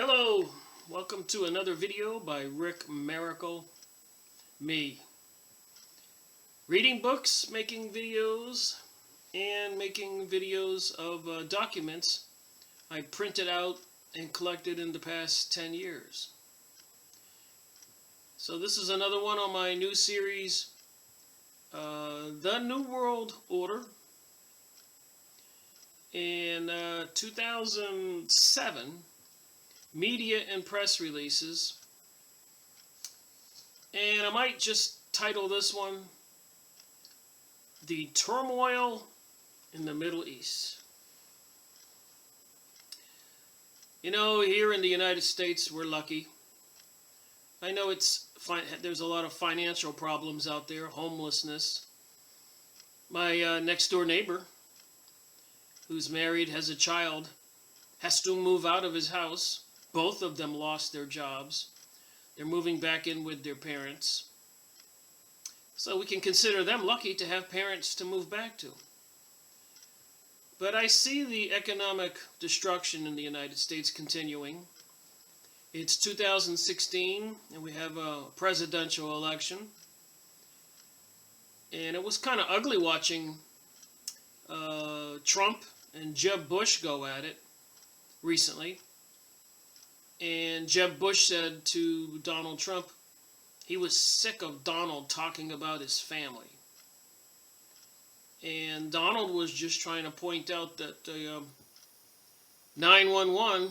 Hello, welcome to another video by Rick Miracle, me. Reading books, making videos, and making videos of documents I printed out and collected in the past 10 years. So this is another one on my new series, The New World Order. In 2007, media and press releases, and I might just title this one The Turmoil in the Middle East. You know, here in the United States, we're lucky. I know there's a lot of financial problems out there, homelessness. My next door neighbor, who's married, has a child, has to move out of his house. Both of them lost their jobs. They're moving back in with their parents. So we can consider them lucky to have parents to move back to. But I see the economic destruction in the United States continuing. It's 2016, and we have a presidential election. And it was kind of ugly watching Trump and Jeb Bush go at it recently. And Jeb Bush said to Donald Trump, he was sick of Donald talking about his family. And Donald was just trying to point out that 911,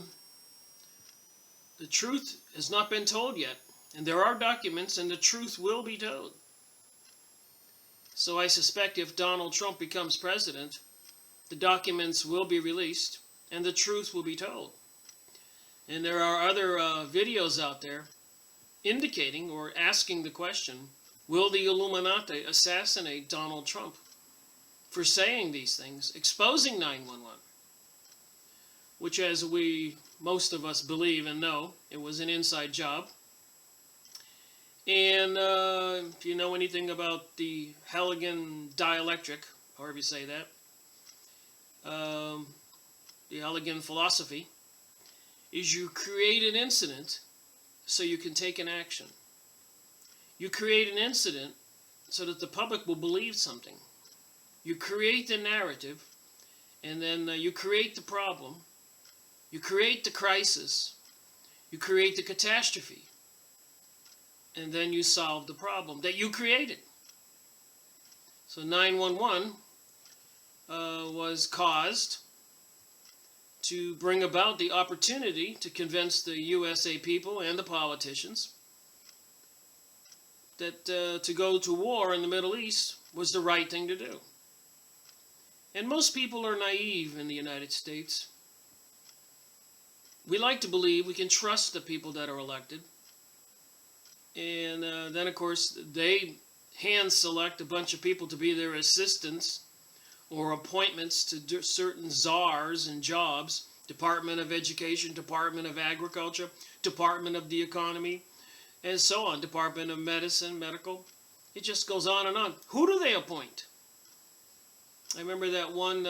the truth has not been told yet. And there are documents, and the truth will be told. So I suspect if Donald Trump becomes president, the documents will be released, and the truth will be told. And there are other videos out there indicating or asking the question, will the Illuminati assassinate Donald Trump for saying these things, exposing 911? Which, as most of us believe and know, it was an inside job. And if you know anything about the Hegelian dialectic, however you say that, the Hegelian philosophy, is you create an incident so you can take an action. You create an incident so that the public will believe something. You create the narrative, and then you create the problem. You create the crisis. You create the catastrophe. And then you solve the problem that you created. So 911 was caused to bring about the opportunity to convince the USA people and the politicians that to go to war in the Middle East was the right thing to do. And most people are naive in the United States. We like to believe we can trust the people that are elected. And then, of course, they hand select a bunch of people to be their assistants or appointments to certain czars and jobs, Department of Education, Department of Agriculture, Department of the Economy, and so on, Department of Medicine, Medical. It just goes on and on. Who do they appoint? I remember that one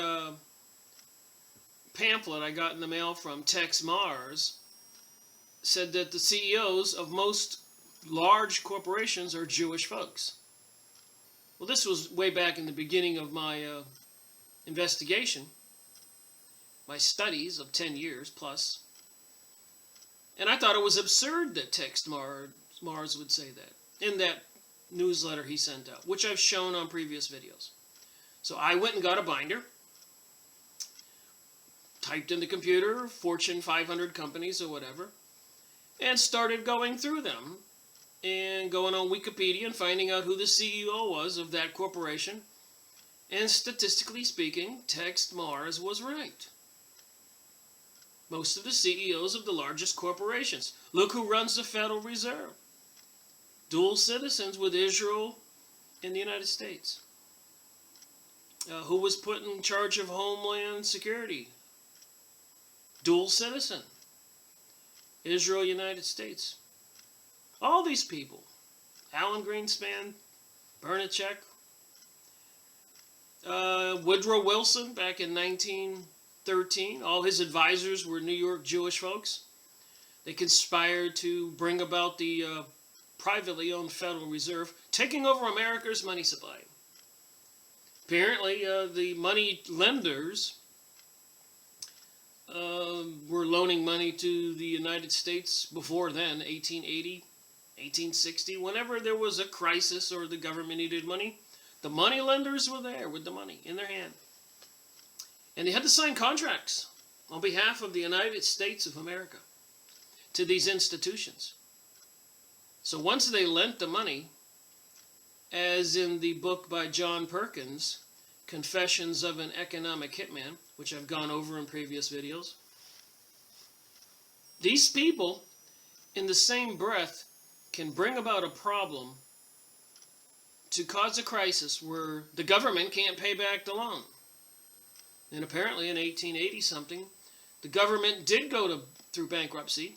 pamphlet I got in the mail from Tex Mars said that the CEOs of most large corporations are Jewish folks. Well, this was way back in the beginning of my investigation, my studies of 10 years plus. And I thought it was absurd that Tex Mars would say that in that newsletter he sent out, which I've shown on previous videos. So I went and got a binder, typed in the computer, Fortune 500 companies or whatever, and started going through them and going on Wikipedia and finding out who the CEO was of that corporation. And statistically speaking, Tex Mars was right. Most of the CEOs of the largest corporations. Look who runs the Federal Reserve. Dual citizens with Israel and the United States. Who was put in charge of Homeland Security? Dual citizen. Israel, United States. All these people. Alan Greenspan, Bernanke, Woodrow Wilson back in 1913. All his advisors were New York Jewish folks. They conspired to bring about the privately owned Federal Reserve, taking over America's money supply. Apparently, the money lenders were loaning money to the United States before then, 1880, 1860. Whenever there was a crisis or the government needed money, the money lenders were there with the money in their hand. And they had to sign contracts on behalf of the United States of America to these institutions. So once they lent the money, as in the book by John Perkins, Confessions of an Economic Hitman, which I've gone over in previous videos, these people, in the same breath, can bring about a problem to cause a crisis where the government can't pay back the loan. And apparently in 1880-something, the government did go through bankruptcy,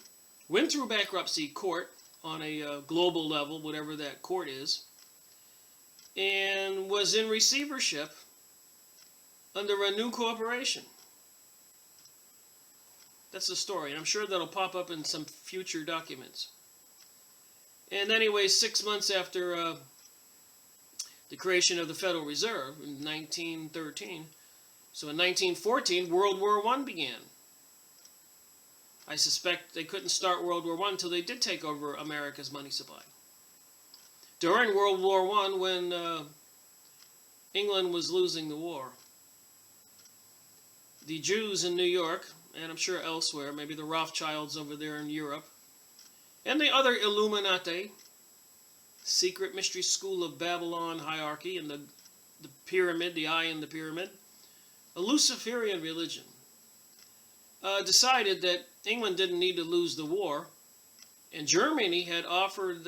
went through bankruptcy court on a global level, whatever that court is, and was in receivership under a new corporation. That's the story, and I'm sure that'll pop up in some future documents. And anyway, 6 months after the creation of the Federal Reserve in 1913, so in 1914, World War I began. I suspect they couldn't start World War I until they did take over America's money supply. During World War I, when England was losing the war, the Jews in New York, and I'm sure elsewhere, maybe the Rothschilds over there in Europe, and the other Illuminati, secret mystery school of Babylon hierarchy, and the pyramid, the eye in the pyramid, a Luciferian religion, decided that England didn't need to lose the war, and Germany had offered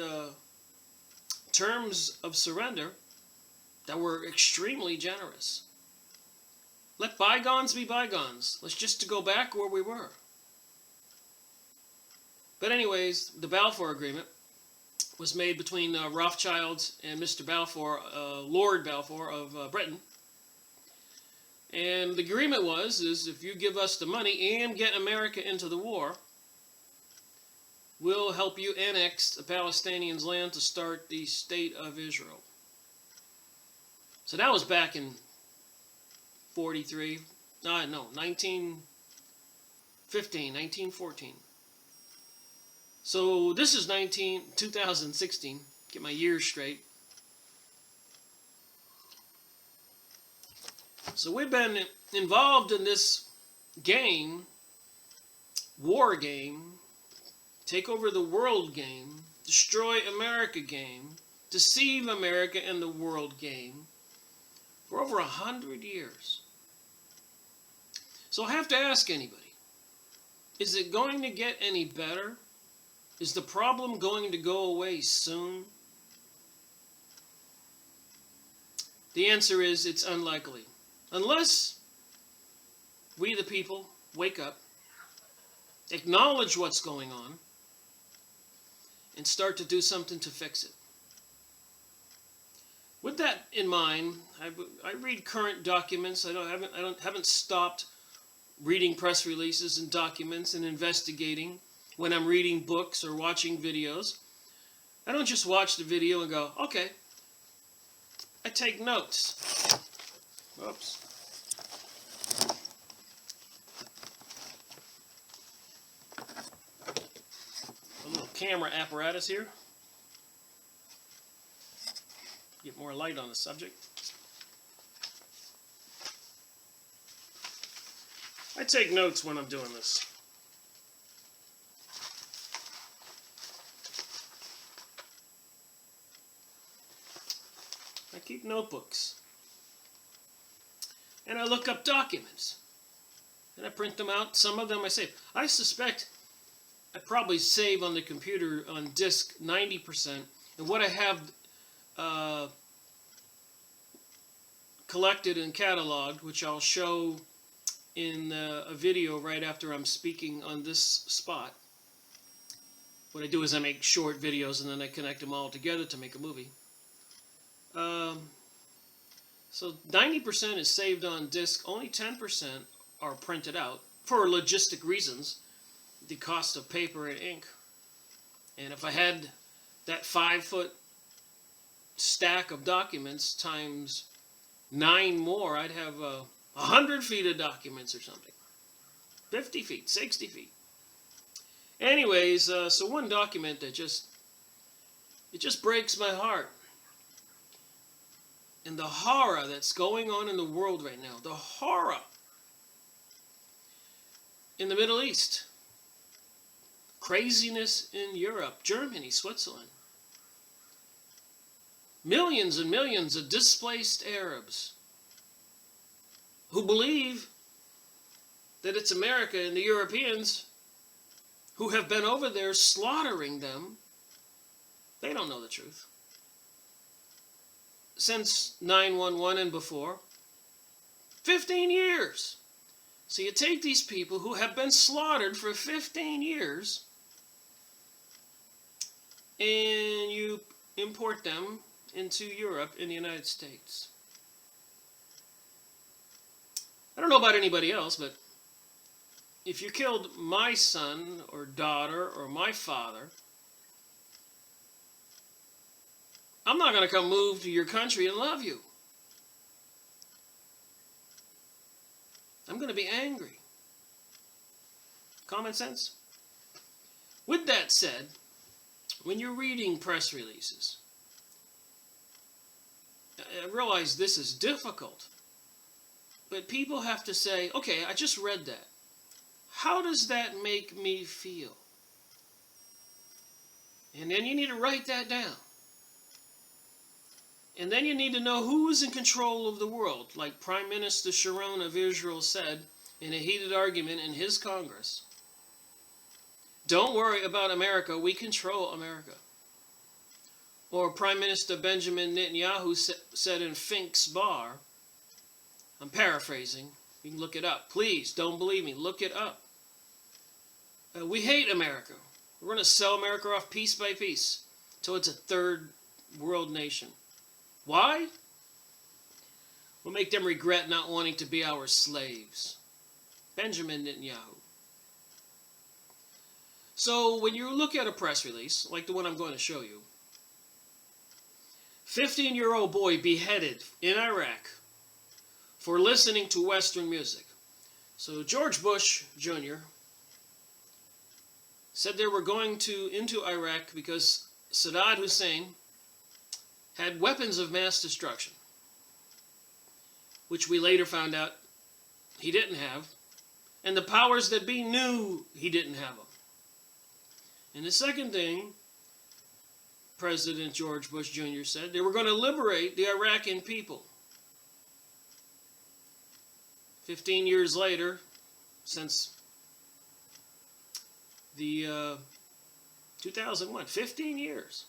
terms of surrender that were extremely generous. Let bygones be bygones. Let's just go back where we were. But anyways, the Balfour Agreement was made between Rothschilds and Mr. Balfour, Lord Balfour of Britain. And the agreement is if you give us the money and get America into the war, we'll help you annex the Palestinians' land to start the State of Israel. So that was back in 1914. So this is 2016. Get my years straight. So we've been involved in this game, war game, take over the world game, destroy America game, deceive America and the world game for over 100 years. So I have to ask anybody, is it going to get any better? Is the problem going to go away soon? The answer is it's unlikely. Unless we the people wake up, acknowledge what's going on, and start to do something to fix it. With that in mind, I read current documents. I haven't stopped reading press releases and documents and investigating when I'm reading books or watching videos. I don't just watch the video and go, okay. I take notes. Oops. A little camera apparatus here. Get more light on the subject. I take notes when I'm doing this. I keep notebooks. And I look up documents. And I print them out. Some of them I save. I suspect I probably save on the computer on disk 90%. And what I have collected and cataloged, which I'll show in a video right after I'm speaking on this spot. What I do is I make short videos and then I connect them all together to make a movie. So 90% is saved on disk, only 10% are printed out for logistic reasons. the cost of paper and ink. And if I had that 5-foot stack of documents times 9 more, I'd have 100 feet of documents or something. 50 feet, 60 feet. Anyways, so one document that just breaks my heart. And the horror that's going on in the world right now, the horror in the Middle East, craziness in Europe, Germany, Switzerland, millions and millions of displaced Arabs who believe that it's America and the Europeans who have been over there slaughtering them. They don't know the truth. Since 9/11 and before, 15 years. So you take these people who have been slaughtered for 15 years and you import them into Europe and the United States. I don't know about anybody else, but if you killed my son or daughter or my father, I'm not going to come move to your country and love you. I'm going to be angry. Common sense? With that said, when you're reading press releases, I realize this is difficult, but people have to say, okay, I just read that. How does that make me feel? And then you need to write that down. And then you need to know who is in control of the world, like Prime Minister Sharon of Israel said in a heated argument in his Congress. Don't worry about America, we control America. Or Prime Minister Benjamin Netanyahu said in Fink's Bar, I'm paraphrasing, you can look it up. Please, don't believe me, look it up. We hate America. We're going to sell America off piece by piece until it's a third world nation. Why? We'll make them regret not wanting to be our slaves. Benjamin Netanyahu. So when you look at a press release, like the one I'm going to show you, 15-year-old boy beheaded in Iraq for listening to Western music. So George Bush Jr. said they were going into Iraq because Saddam Hussein had weapons of mass destruction, which we later found out he didn't have, and the powers that be knew he didn't have them. And the second thing President George Bush Jr. said, they were going to liberate the Iraqi people. 15 years later, since the 2001, 15 years.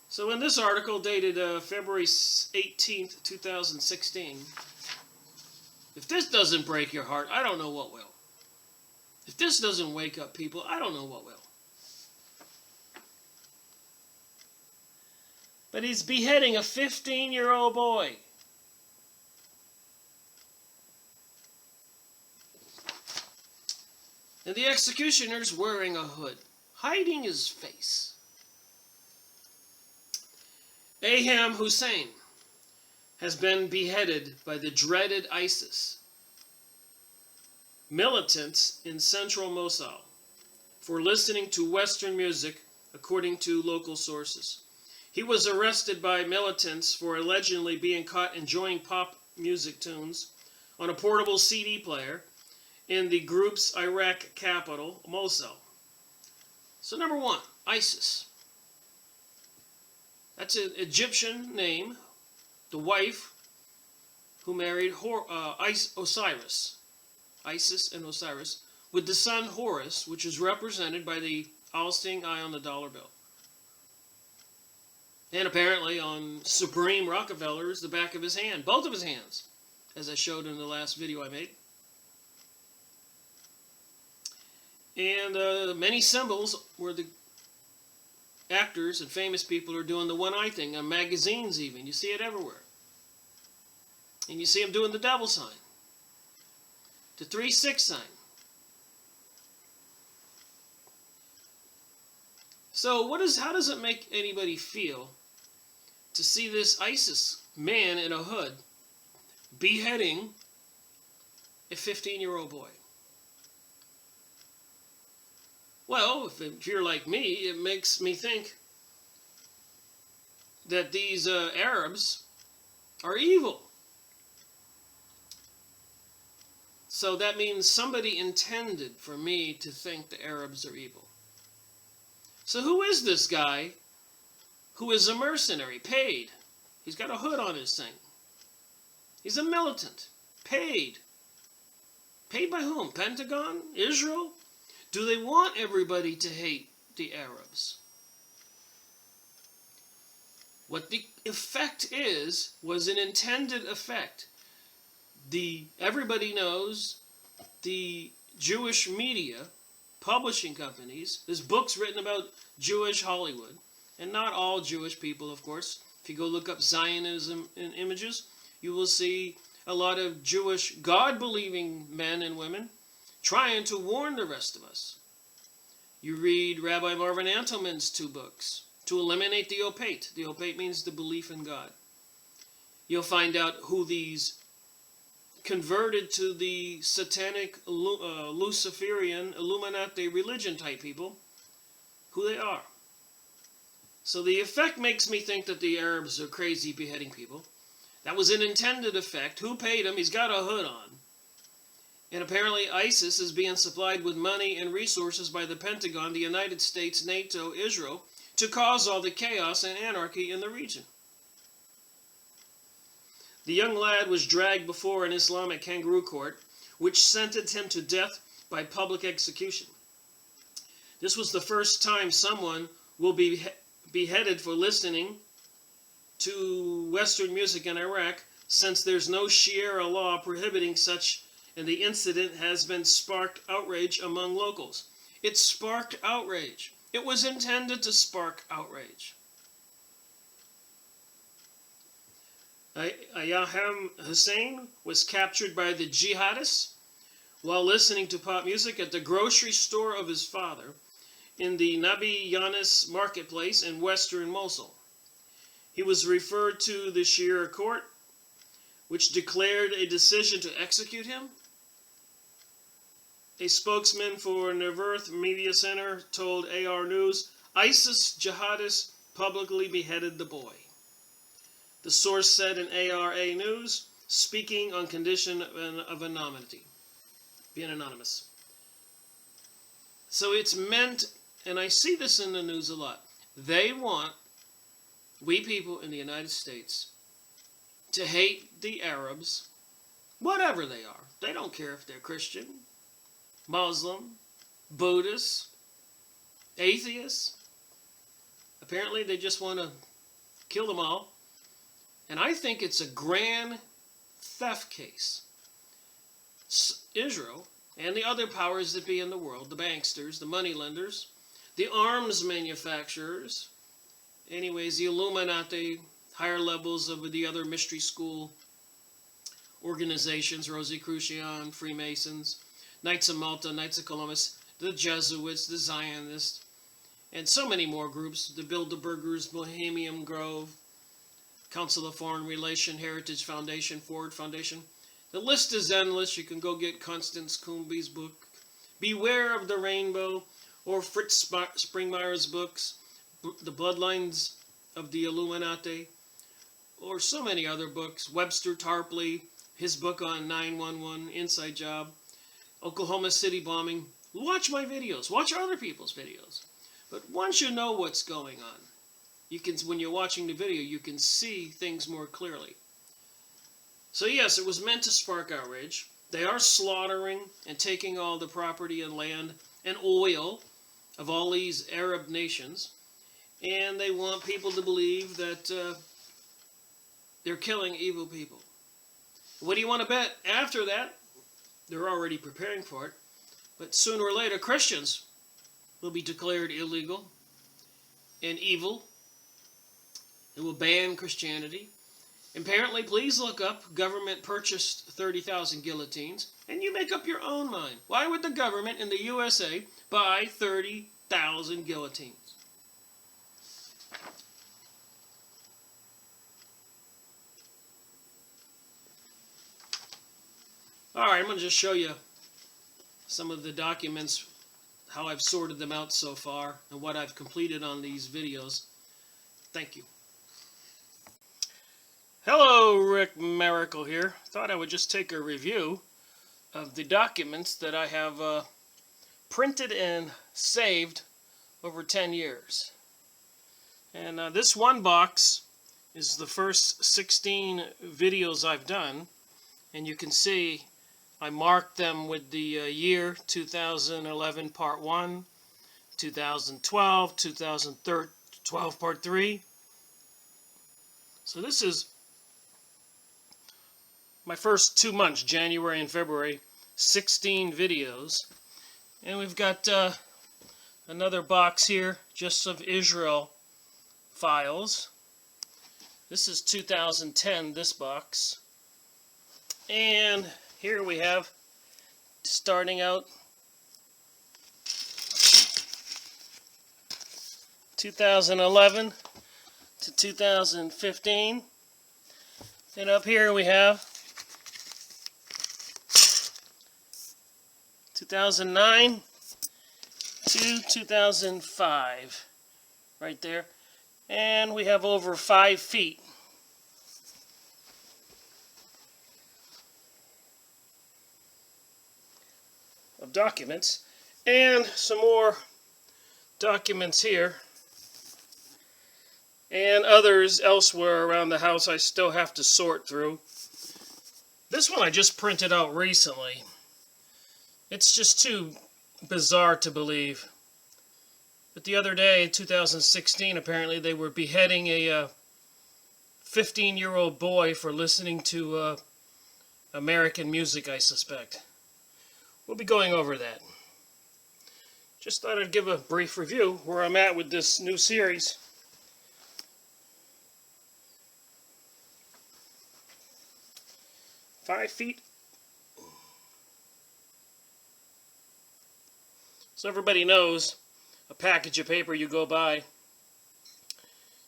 So in this article dated February 18th, 2016, if this doesn't break your heart, I don't know what will. If this doesn't wake up people, I don't know what will. But he's beheading a 15-year-old boy. And the executioner's wearing a hood, hiding his face. Aham Hussein has been beheaded by the dreaded ISIS militants in central Mosul for listening to Western music, according to local sources. He was arrested by militants for allegedly being caught enjoying pop music tunes on a portable CD player in the group's Iraq capital, Mosul. So number one, ISIS. That's an Egyptian name, the wife who married Osiris, Isis and Osiris, with the son Horus, which is represented by the all-seeing eye on the dollar bill. And apparently on Supreme Rockefeller is the back of his hand, both of his hands, as I showed in the last video I made. And many symbols where the actors and famous people are doing the one-eye thing, on magazines even. You see it everywhere. And you see them doing the devil sign, the 3-6 sign. So how does it make anybody feel to see this ISIS man in a hood beheading a 15-year-old boy? Well, if you're like me, it makes me think that these Arabs are evil. So that means somebody intended for me to think the Arabs are evil. So who is this guy who is a mercenary, paid? He's got a hood on his thing. He's a militant, paid. Paid by whom? Pentagon? Israel? Do they want everybody to hate the Arabs? What the effect was an intended effect. Everybody knows the Jewish media, publishing companies, there's books written about Jewish Hollywood, and not all Jewish people, of course. If you go look up Zionism in images, you will see a lot of Jewish God-believing men and women trying to warn the rest of us. You read Rabbi Marvin Antelman's 2 books, To Eliminate the Opate. The opate means the belief in God. You'll find out who these converted to the satanic Luciferian Illuminati religion type people, who they are. So the effect makes me think that the Arabs are crazy beheading people. That was an intended effect. Who paid him? He's got a hood on. And apparently ISIS is being supplied with money and resources by the Pentagon, the United States, NATO, Israel, to cause all the chaos and anarchy in the region. The young lad was dragged before an Islamic kangaroo court, which sentenced him to death by public execution. This was the first time someone will be beheaded for listening to Western music in Iraq, since there's no Sharia law prohibiting such, and the incident has been sparked outrage among locals. It sparked outrage. It was intended to spark outrage. Ayaham Hussein was captured by the jihadists while listening to pop music at the grocery store of his father in the Nabi Yanis marketplace in western Mosul. He was referred to the Sharia court, which declared a decision to execute him. A spokesman for Nevirth Media Center told AR News, ISIS jihadists publicly beheaded the boy. The source said in ARA News, speaking on condition of anonymity, being anonymous. So it's meant, and I see this in the news a lot, they want we people in the United States to hate the Arabs, whatever they are. They don't care if they're Christian, Muslim, Buddhist, atheists. Apparently they just want to kill them all. And I think it's a grand theft case. Israel and the other powers that be in the world, the banksters, the moneylenders, the arms manufacturers, anyways, the Illuminati, higher levels of the other mystery school organizations, Rosicrucian, Freemasons, Knights of Malta, Knights of Columbus, the Jesuits, the Zionists, and so many more groups, the Bilderbergers, Bohemian Grove, Council of Foreign Relations, Heritage Foundation, Ford Foundation. The list is endless. You can go get Constance Coombe's book, Beware of the Rainbow, or Fritz Springmeier's books, The Bloodlines of the Illuminati, or so many other books. Webster Tarpley, his book on 9/11, Inside Job, Oklahoma City bombing. Watch my videos. Watch other people's videos. But once you know what's going on, you can, when you're watching the video, you can see things more clearly. So yes, it was meant to spark outrage. They are slaughtering and taking all the property and land and oil of all these Arab nations. And they want people to believe that they're killing evil people. What do you want to bet? After that, they're already preparing for it. But sooner or later, Christians will be declared illegal and evil. It will ban Christianity. Apparently, please look up, government purchased 30,000 guillotines, and you make up your own mind. Why would the government in the USA buy 30,000 guillotines? Alright, I'm going to just show you some of the documents, how I've sorted them out so far, and what I've completed on these videos. Thank you. Hello, Rick Miracle here. Thought I would just take a review of the documents that I have printed and saved over 10 years. And this one box is the first 16 videos I've done, and you can see I marked them with the year 2011 part 1, 2012, 2012 part 3. So this is my first 2 months, January and February, 16 videos. And we've got another box here just of Israel files. This is 2010, this box. And here we have, starting out, 2011 to 2015. And up here we have 2009 to 2005, right there. And we have over 5 feet. Of documents, and some more documents here, and others elsewhere around the house I still have to sort through. This one I just printed out recently. It's just too bizarre to believe. But the other day, 2016, apparently they were beheading a 15-year-old boy for listening to American music, I suspect. We'll be going over that. Just thought I'd give a brief review where I'm at with this new series. Five feet. So everybody knows, a package of paper you go by,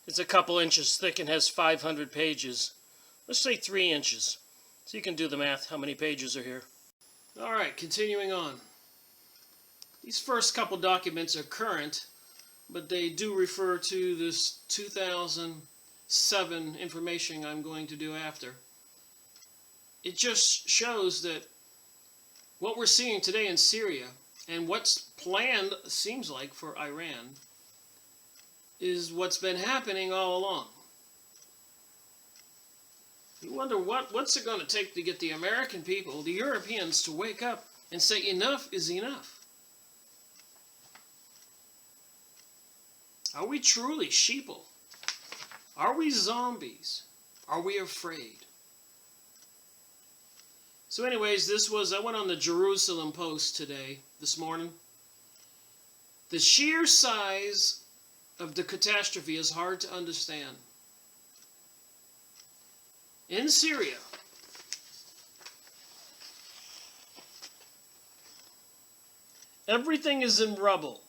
it's a couple inches thick and has 500 pages. Let's say 3 inches. So you can do the math, how many pages are here. Alright, continuing on. These first couple documents are current, but they do refer to this 2007 information I'm going to do after. It just shows that what we're seeing today in Syria, and what's planned, seems like, for Iran, is what's been happening all along. You wonder what's it going to take to get the American people, the Europeans, to wake up and say enough is enough? Are we truly sheeple? Are we zombies? Are we afraid? So anyways, I went on the Jerusalem Post this morning. The sheer size of the catastrophe is hard to understand. In Syria, everything is in rubble.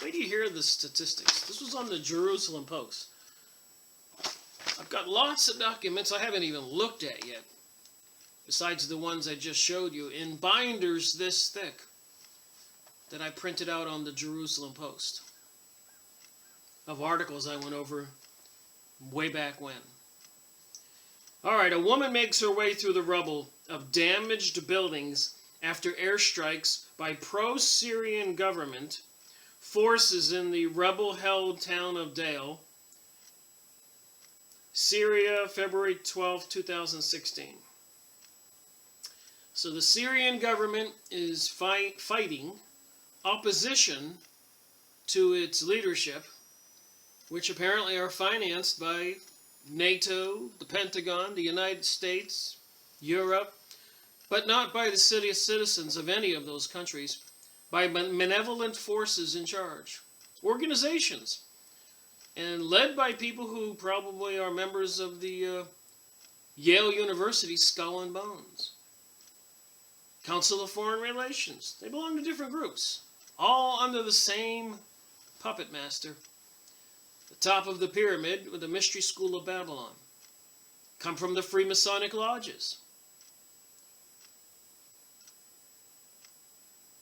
Wait till you hear the statistics. This was on the Jerusalem Post. I've got lots of documents I haven't even looked at yet, besides the ones I just showed you, in binders this thick that I printed out on the Jerusalem Post, of articles I went over way back when. Alright, a woman makes her way through the rubble of damaged buildings after airstrikes by pro-Syrian government forces in the rebel-held town of Dale, Syria, February 12, 2016. So the Syrian government is fighting opposition to its leadership, which apparently are financed by NATO, the Pentagon, the United States, Europe, but not by the citizens of any of those countries, by benevolent forces in charge, organizations, and led by people who probably are members of the Yale University Skull and Bones, Council of Foreign Relations. They belong to different groups, all under the same puppet master, the top of the pyramid with the Mystery School of Babylon. come from the Freemasonic lodges,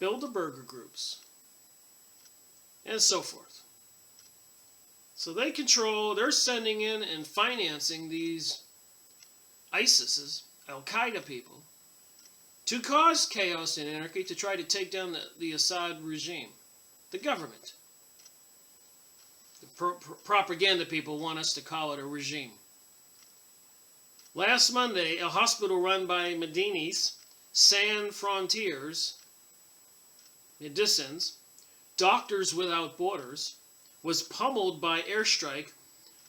Bilderberger groups, and so forth. So they're sending in and financing these ISIS's, Al-Qaeda people, to cause chaos and anarchy to try to take down the Assad regime, the government. The propaganda people want us to call it a regime. Last Monday, a hospital run by Medini's Sans Frontiers, Medicines, Doctors Without Borders, was pummeled by airstrike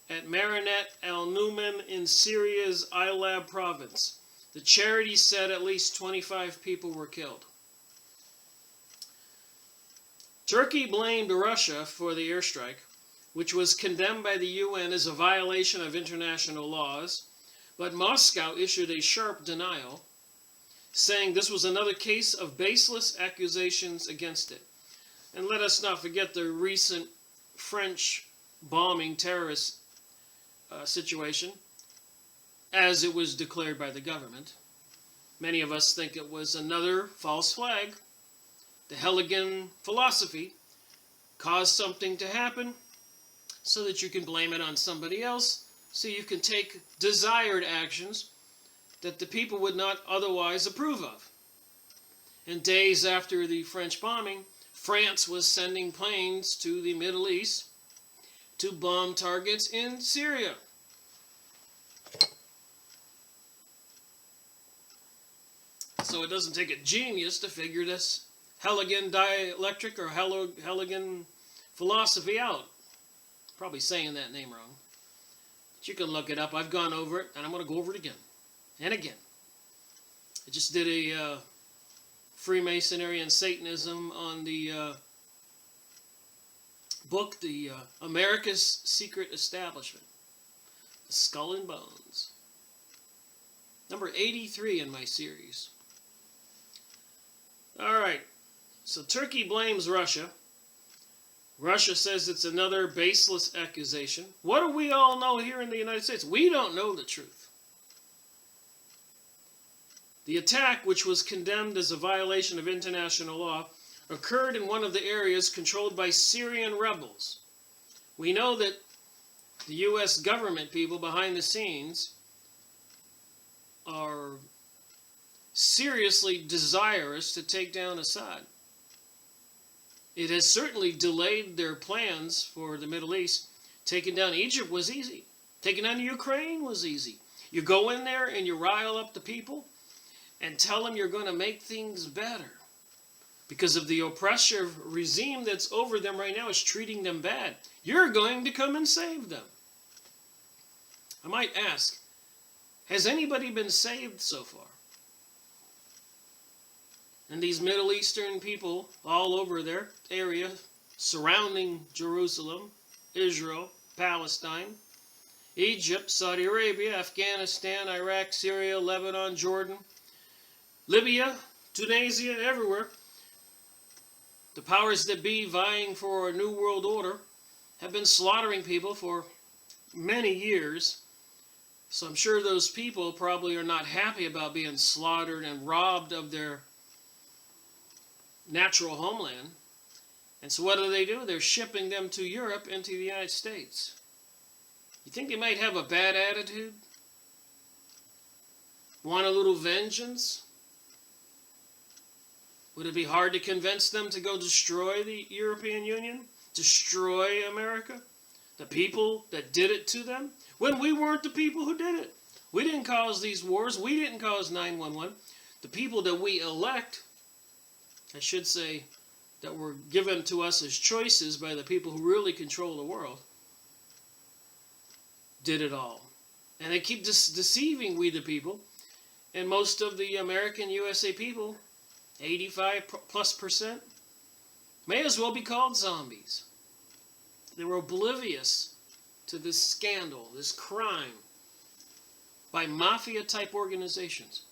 at Marinette al-Numan in Syria's Idlib province. The charity said at least 25 people were killed. Turkey blamed Russia for the airstrike, which was condemned by the UN as a violation of international laws, but Moscow issued a sharp denial, saying this was another case of baseless accusations against it. And let us not forget the recent French bombing terrorist situation, as it was declared by the government. Many of us think it was another false flag. The Hegelian philosophy caused something to happen so that you can blame it on somebody else, so you can take desired actions that the people would not otherwise approve of. And days after the French bombing, France was sending planes to the Middle East to bomb targets in Syria. So it doesn't take a genius to figure this Hegelian dialectic or Hegelian philosophy out. Probably saying that name wrong. But you can look it up. I've gone over it, and I'm going to go over it again and again. I just did a Freemasonry and Satanism on the book, the America's Secret Establishment, The Skull and Bones. Number 83 in my series. All right, so Turkey blames Russia. Russia says it's another baseless accusation. What do we all know here in the United States? We don't know the truth. The attack, which was condemned as a violation of international law, occurred in one of the areas controlled by Syrian rebels. We know that the U.S. government people behind the scenes are seriously desirous to take down Assad. It has certainly delayed their plans for the Middle East. Taking down Egypt was easy. Taking down Ukraine was easy. You go in there and you rile up the people and tell them you're going to make things better. Because of the oppressive regime that's over them right now is treating them bad. You're going to come and save them. I might ask, has anybody been saved so far? And these Middle Eastern people all over their area surrounding Jerusalem, Israel, Palestine, Egypt, Saudi Arabia, Afghanistan, Iraq, Syria, Lebanon, Jordan, Libya, Tunisia, everywhere. The powers that be vying for a new world order have been slaughtering people for many years. So I'm sure those people probably are not happy about being slaughtered and robbed of their natural homeland. And so what do? They're shipping them to Europe and to the United States. You think they might have a bad attitude? Want a little vengeance? Would it be hard to convince them to go destroy the European Union? Destroy America? The people that did it to them? When we weren't the people who did it. We didn't cause these wars. We didn't cause 9/11. The people that we elect, I should say, that were given to us as choices by the people who really control the world, did it all. And they keep deceiving we the people. And most of the American USA people, 85+%, may as well be called zombies. They were oblivious to this scandal, this crime, by mafia-type organizations.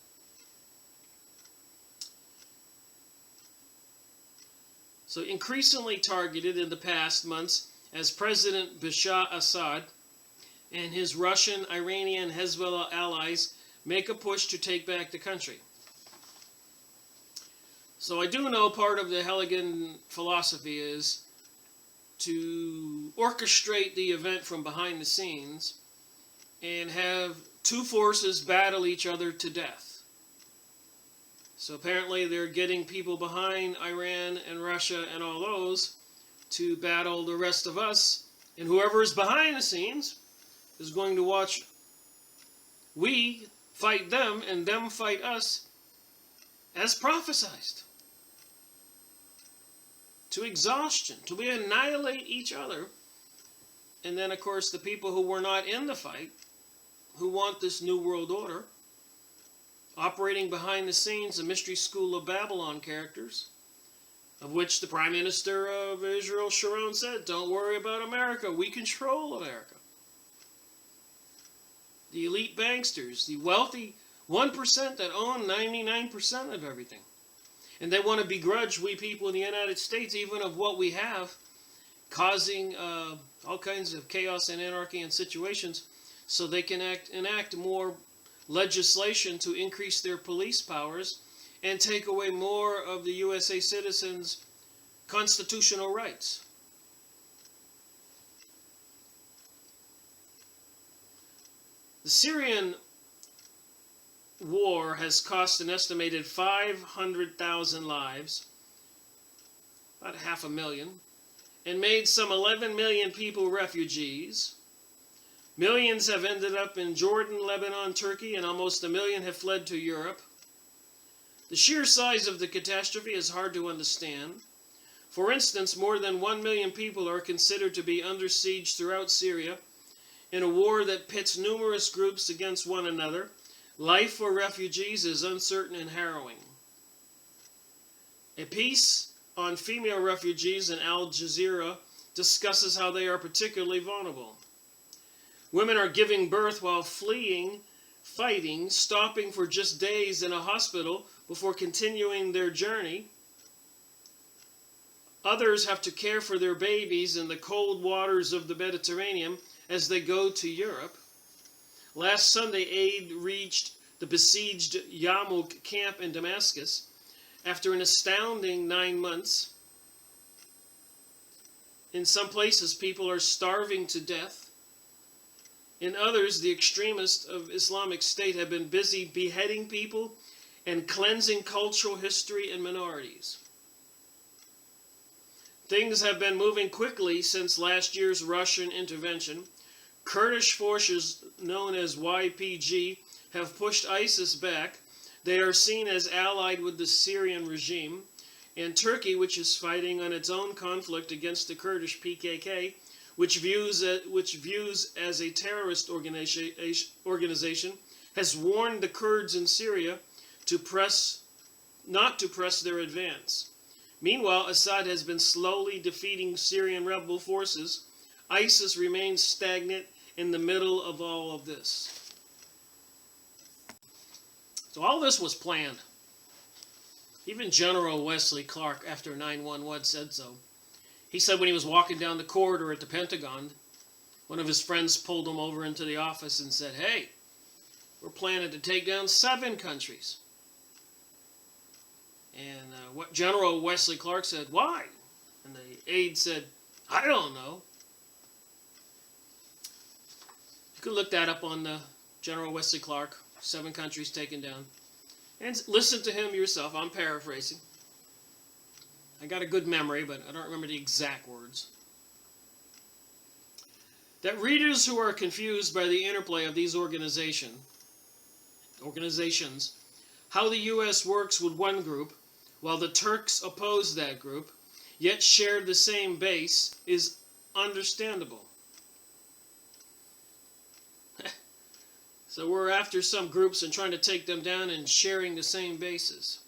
So increasingly targeted in the past months as President Bashar Assad and his Russian, Iranian, Hezbollah allies make a push to take back the country. So I do know part of the Heligan philosophy is to orchestrate the event from behind the scenes and have two forces battle each other to death. So apparently they're getting people behind Iran and Russia and all those to battle the rest of us, and whoever is behind the scenes is going to watch we fight them and them fight us as prophesized. To exhaustion, till we annihilate each other. And then, of course, the people who were not in the fight, who want this new world order, operating behind the scenes, the Mystery School of Babylon characters, of which the Prime Minister of Israel, Sharon, said, don't worry about America, we control America. The elite banksters, the wealthy 1% that own 99% of everything. And they want to begrudge we people in the United States even of what we have, causing all kinds of chaos and anarchy and situations so they can enact more legislation to increase their police powers and take away more of the USA citizens' constitutional rights. The Syrian war has cost an estimated 500,000 lives, about 500,000, and made some 11 million people refugees. Millions have ended up in Jordan, Lebanon, Turkey, and almost 1 million have fled to Europe. The sheer size of the catastrophe is hard to understand. For instance, more than 1 million people are considered to be under siege throughout Syria in a war that pits numerous groups against one another. Life for refugees is uncertain and harrowing. A piece on female refugees in Al Jazeera discusses how they are particularly vulnerable. Women are giving birth while fleeing, fighting, stopping for just days in a hospital before continuing their journey. Others have to care for their babies in the cold waters of the Mediterranean as they go to Europe. Last Sunday, aid reached the besieged Yarmouk camp in Damascus after an astounding 9 months. In some places, people are starving to death. In others, the extremists of Islamic State have been busy beheading people and cleansing cultural history and minorities. Things have been moving quickly since last year's Russian intervention. Kurdish forces known as YPG have pushed ISIS back. They are seen as allied with the Syrian regime. And Turkey, which is fighting on its own conflict against the Kurdish PKK, which views as a terrorist organization, has warned the Kurds in Syria not to press their advance. Meanwhile, Assad has been slowly defeating Syrian rebel forces. ISIS remains stagnant in the middle of all of this. So all this was planned. Even General Wesley Clark, after 9/11, said so. He said when he was walking down the corridor at the Pentagon, one of his friends pulled him over into the office and said, "Hey, we're planning to take down 7 countries. And what General Wesley Clark said, "Why?" And the aide said, "I don't know." You can look that up on General Wesley Clark, 7 countries taken down. And listen to him yourself. I'm paraphrasing. I got a good memory, but I don't remember the exact words. That readers who are confused by the interplay of these organizations, how the U.S. works with one group, while the Turks oppose that group, yet share the same base, is understandable. So we're after some groups and trying to take them down and sharing the same bases.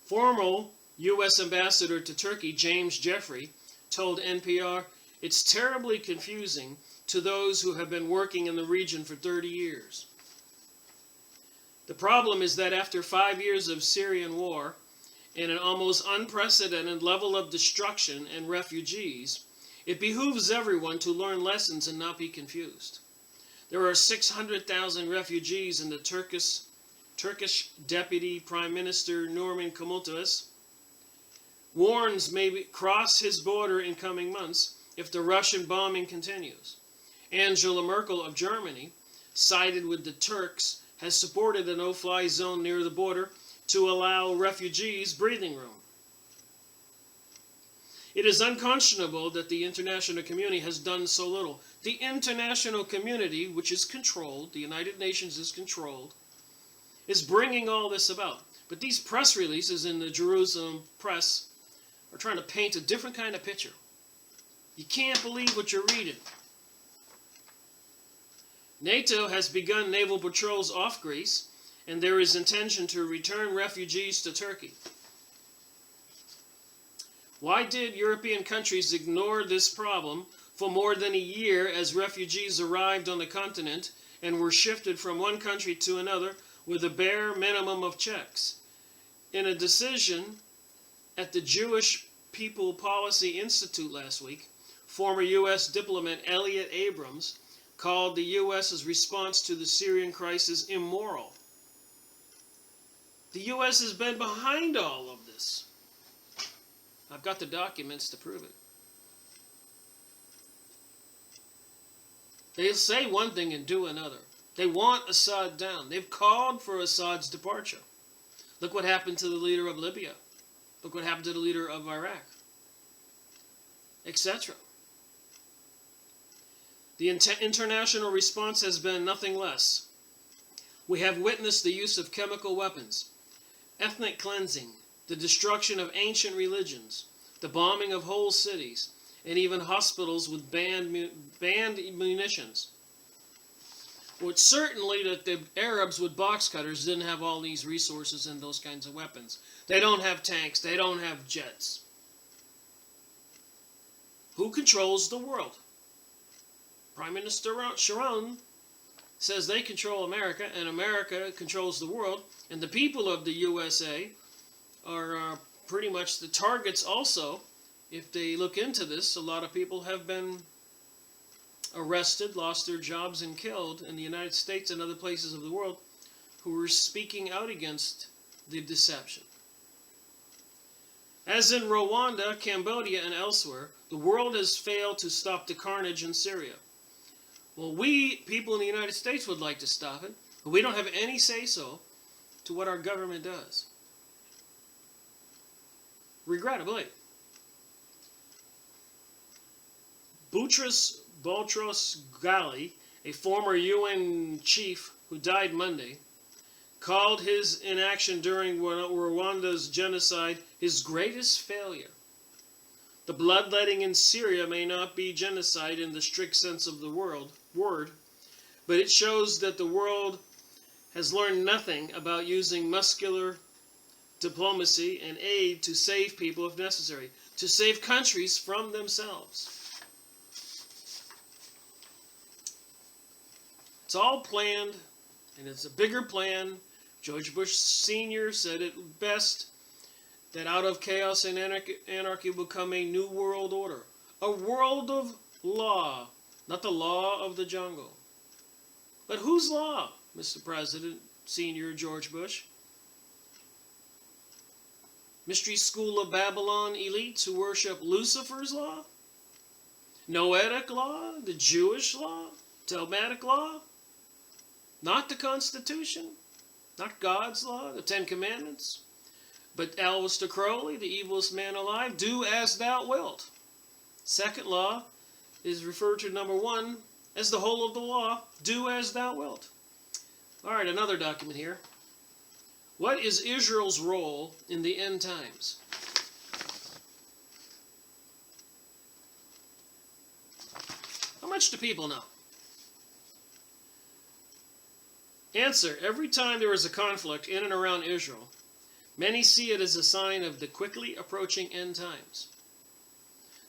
Former U.S. Ambassador to Turkey, James Jeffrey, told NPR, "It's terribly confusing to those who have been working in the region for 30 years. The problem is that after 5 years of Syrian war and an almost unprecedented level of destruction and refugees, it behooves everyone to learn lessons and not be confused. There are 600,000 refugees, and the Turkish Deputy Prime Minister Nurman Kurtulmuş warns may cross his border in coming months if the Russian bombing continues. Angela Merkel of Germany, sided with the Turks, has supported a no-fly zone near the border to allow refugees breathing room. It is unconscionable that the international community has done so little. The international community, which is controlled, the United Nations is controlled, is bringing all this about. But these press releases in the Jerusalem press are trying to paint a different kind of picture. You can't believe what you're reading. NATO has begun naval patrols off Greece, and there is intention to return refugees to Turkey. Why did European countries ignore this problem for more than a year as refugees arrived on the continent and were shifted from one country to another with a bare minimum of checks? In a decision at the Jewish People Policy Institute last week, former U.S. diplomat Elliot Abrams called the U.S.'s response to the Syrian crisis immoral. The U.S. has been behind all of this. I've got the documents to prove it. They say one thing and do another. They want Assad down. They've called for Assad's departure. Look what happened to the leader of Libya. Look what happened to the leader of Iraq, etc. The international response has been nothing less. We have witnessed the use of chemical weapons, ethnic cleansing, the destruction of ancient religions, the bombing of whole cities, and even hospitals with banned munitions. Well, it's certainly that the Arabs with box cutters didn't have all these resources and those kinds of weapons. They don't have tanks. They don't have jets. Who controls the world? Prime Minister Sharon says they control America, and America controls the world, and the people of the USA are pretty much the targets also. If they look into this, a lot of people have been arrested, lost their jobs, and killed in the United States and other places of the world who were speaking out against the deception. As in Rwanda, Cambodia, and elsewhere, the world has failed to stop the carnage in Syria. Well, we, people in the United States, would like to stop it, but we don't have any say-so to what our government does. Regrettably. Boutros Ghali, a former UN chief who died Monday, called his inaction during Rwanda's genocide his greatest failure. The bloodletting in Syria may not be genocide in the strict sense of the word, but it shows that the world has learned nothing about using muscular diplomacy and aid to save people if necessary, to save countries from themselves. It's all planned, and it's a bigger plan. George Bush Sr. said it best, that out of chaos and anarchy will come a new world order. A world of law, not the law of the jungle. But whose law, Mr. President Sr. George Bush? Mystery School of Babylon elites who worship Lucifer's law? Noetic law? The Jewish law? Talmudic law? Not the Constitution? Not God's law? The Ten Commandments? But Aleister Crowley, the evilest man alive, do as thou wilt. Second law is referred to, number one, as the whole of the law, do as thou wilt. All right, another document here. What is Israel's role in the end times? How much do people know? Answer: every time there is a conflict in and around Israel, many see it as a sign of the quickly approaching end times.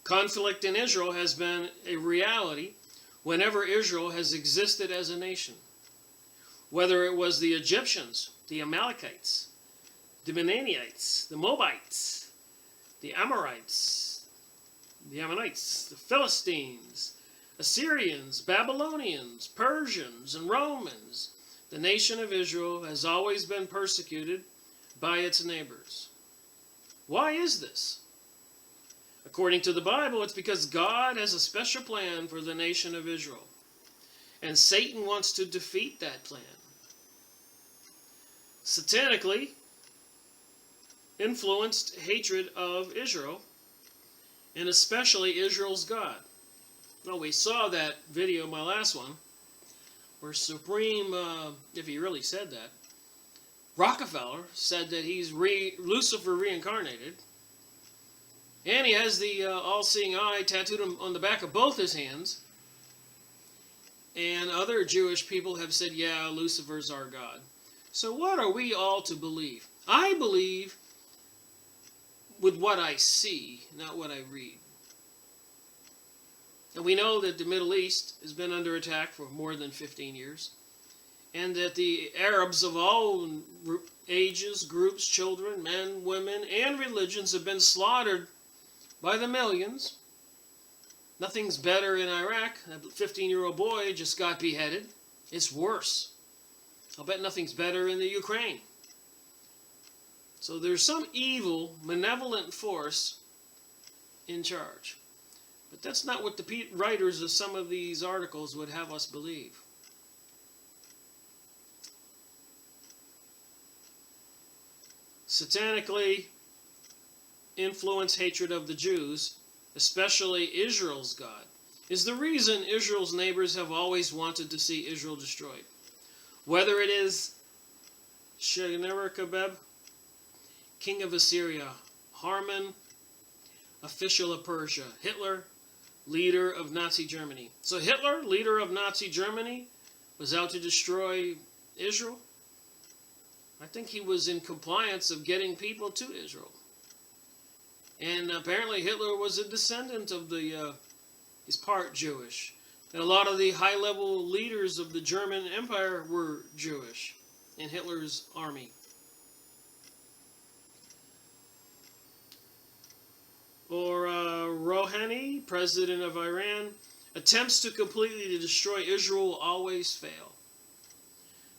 Conflict in Israel has been a reality whenever Israel has existed as a nation. Whether it was the Egyptians, the Amalekites, the Manaanites, the Moabites, the Amorites, the Ammonites, the Philistines, Assyrians, Babylonians, Persians, and Romans, the nation of Israel has always been persecuted by its neighbors. Why is this? According to the Bible, it's because God has a special plan for the nation of Israel, and Satan wants to defeat that plan. Satanically influenced hatred of Israel, and especially Israel's God. Well, we saw that video, my last one, where Supreme, if he really said that, Rockefeller said that he's Lucifer reincarnated, and he has the all-seeing eye tattooed on the back of both his hands. And other Jewish people have said, yeah, Lucifer's our God. So what are we all to believe? I believe with what I see, not what I read. And we know that the Middle East has been under attack for more than 15 years. And that the Arabs of all ages, groups, children, men, women, and religions have been slaughtered by the millions. Nothing's better in Iraq. That 15-year-old boy just got beheaded. It's worse. I'll bet nothing's better in the Ukraine. So there's some evil, malevolent force in charge. But that's not what the writers of some of these articles would have us believe. Satanically influenced hatred of the Jews, especially Israel's God, is the reason Israel's neighbors have always wanted to see Israel destroyed. Whether it is Sennacherib, king of Assyria, Haman, official of Persia, Hitler, leader of Nazi Germany. So Hitler, leader of Nazi Germany, was out to destroy Israel. I think he was in compliance of getting people to Israel. And apparently Hitler was a descendant of he's part Jewish. And a lot of the high-level leaders of the German Empire were Jewish in Hitler's army. Or Rouhani, president of Iran, attempts to completely destroy Israel will always fail.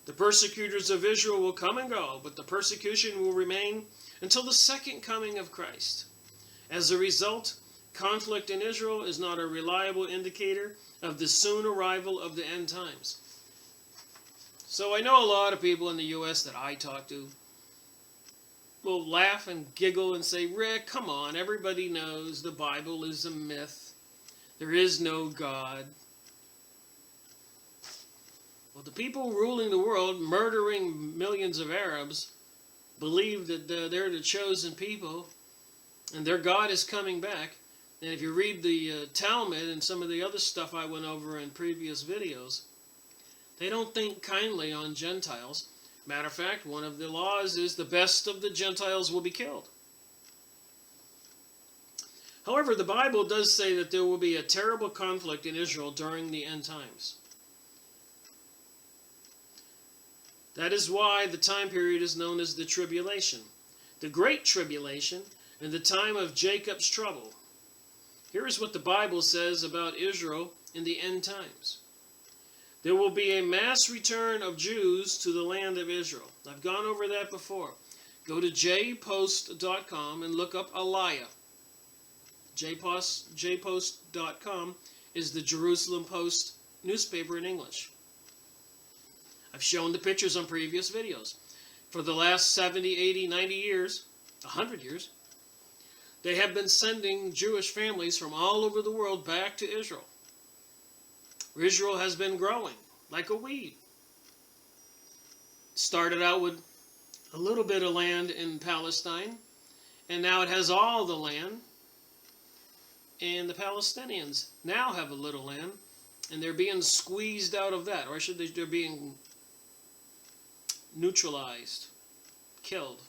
The persecutors of Israel will come and go, but the persecution will remain until the second coming of Christ. As a result, conflict in Israel is not a reliable indicator of the soon arrival of the end times. So I know a lot of people in the U.S. that I talk to will laugh and giggle and say, Rick, come on, everybody knows the Bible is a myth. There is no God. Well, the people ruling the world, murdering millions of Arabs, believe that they're the chosen people and their God is coming back. And if you read the Talmud and some of the other stuff I went over in previous videos, they don't think kindly on Gentiles. Matter of fact, one of the laws is the best of the Gentiles will be killed. However, the Bible does say that there will be a terrible conflict in Israel during the end times. That is why the time period is known as the tribulation, the great tribulation, and the time of Jacob's trouble. Here is what the Bible says about Israel in the end times. There will be a mass return of Jews to the land of Israel. I've gone over that before. Go to jpost.com and look up Aliyah. jpost.com is the Jerusalem Post newspaper in English. I've shown the pictures on previous videos. For the last 70, 80, 90 years, 100 years, they have been sending Jewish families from all over the world back to Israel. Israel has been growing like a weed. Started out with a little bit of land in Palestine, and now it has all the land. And the Palestinians now have a little land, and they're being squeezed out of that, or should they're being neutralized, killed.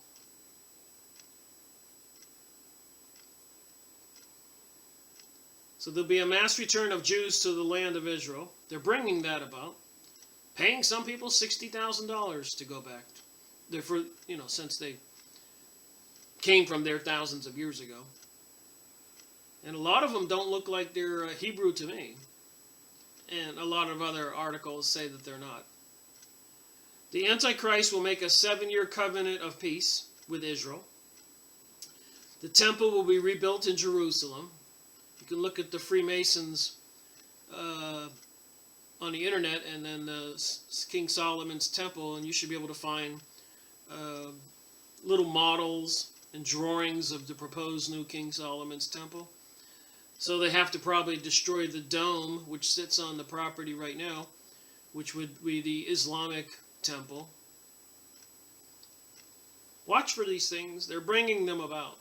So there'll be a mass return of Jews to the land of Israel. They're bringing that about, paying some people $60,000 to go back. Since they came from there thousands of years ago. And a lot of them don't look like they're Hebrew to me. and a lot of other articles say that they're not. The Antichrist will make a 7-year covenant of peace with Israel. The temple will be rebuilt in Jerusalem. You can look at the Freemasons on the internet, and then King Solomon's temple, and you should be able to find little models and drawings of the proposed new King Solomon's temple. So they have to probably destroy the dome, which sits on the property right now, which would be the Islamic temple. Watch for these things. They're bringing them about.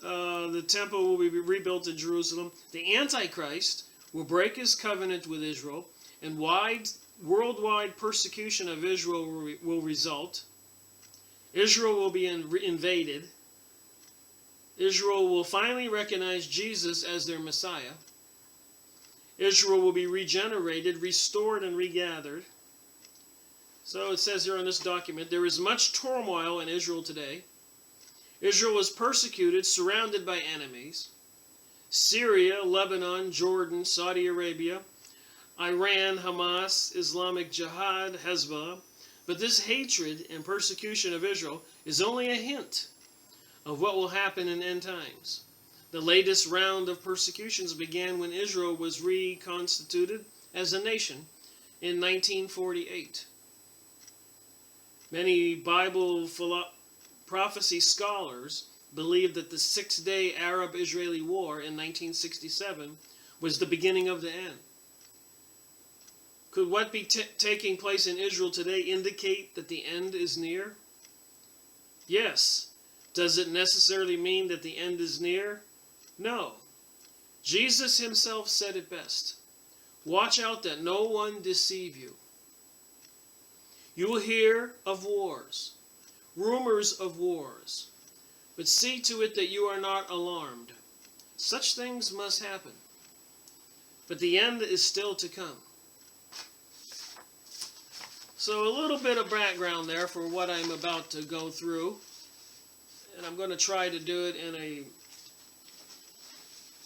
The temple will be rebuilt in Jerusalem. The Antichrist will break his covenant with Israel, and worldwide persecution of Israel will result. Israel will be invaded. Israel will finally recognize Jesus as their Messiah. Israel will be regenerated, restored, and regathered. So it says here on this document, there is much turmoil in Israel today. Israel is persecuted, surrounded by enemies. Syria, Lebanon, Jordan, Saudi Arabia, Iran, Hamas, Islamic Jihad, Hezbollah. But this hatred and persecution of Israel is only a hint of what will happen in end times. The latest round of persecutions began when Israel was reconstituted as a nation in 1948. Many Bible prophecy scholars believe that the 6-day Arab-Israeli War in 1967 was the beginning of the end. Could what be taking place in Israel today indicate that the end is near? Yes. Does it necessarily mean that the end is near? No. Jesus himself said it best. Watch out that no one deceive you. You will hear of wars, rumors of wars, but see to it that you are not alarmed. Such things must happen, but the end is still to come. So a little bit of background there for what I'm about to go through, and I'm going to try to do it in a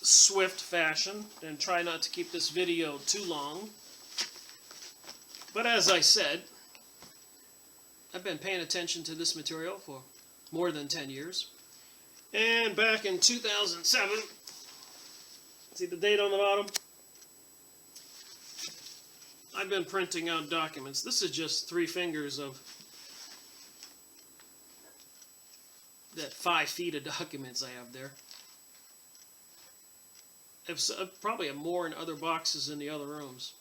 swift fashion and try not to keep this video too long. But as I said, I've been paying attention to this material for more than 10 years. And back in 2007, see the date on the bottom? I've been printing out documents. This is just 3 fingers of that 5 feet of documents I have there. I probably have more in other boxes in the other rooms.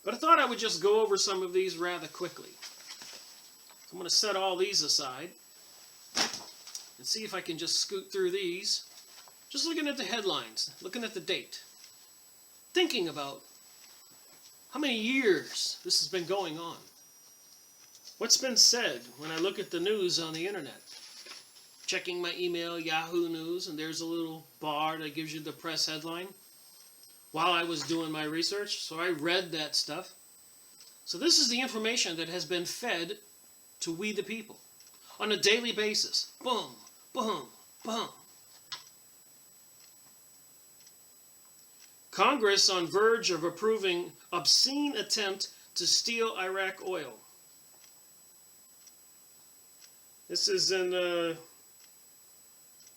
But I thought I would just go over some of these rather quickly. So I'm going to set all these aside and see if I can just scoot through these. Just looking at the headlines, looking at the date, thinking about how many years this has been going on. What's been said when I look at the news on the internet? Checking my email, Yahoo News, and there's a little bar that gives you the press headline while I was doing my research. So I read that stuff. So this is the information that has been fed to we the people on a daily basis. Boom, boom, boom. Congress on verge of approving obscene attempt to steal Iraq oil. This is in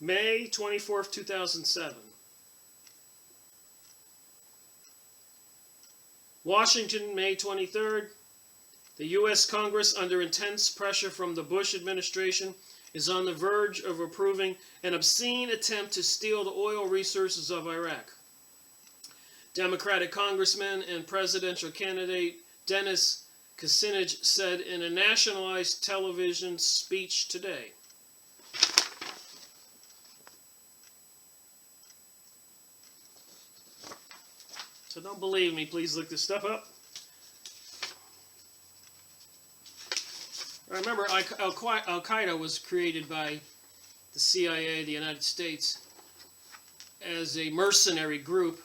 May 24th, 2007. Washington, May 23rd. The U.S. Congress, under intense pressure from the Bush administration, is on the verge of approving an obscene attempt to steal the oil resources of Iraq. Democratic Congressman and presidential candidate Dennis Kucinich said in a nationalized television speech today. So don't believe me, please look this stuff up. Remember, Al-Qaeda was created by the CIA, the United States, as a mercenary group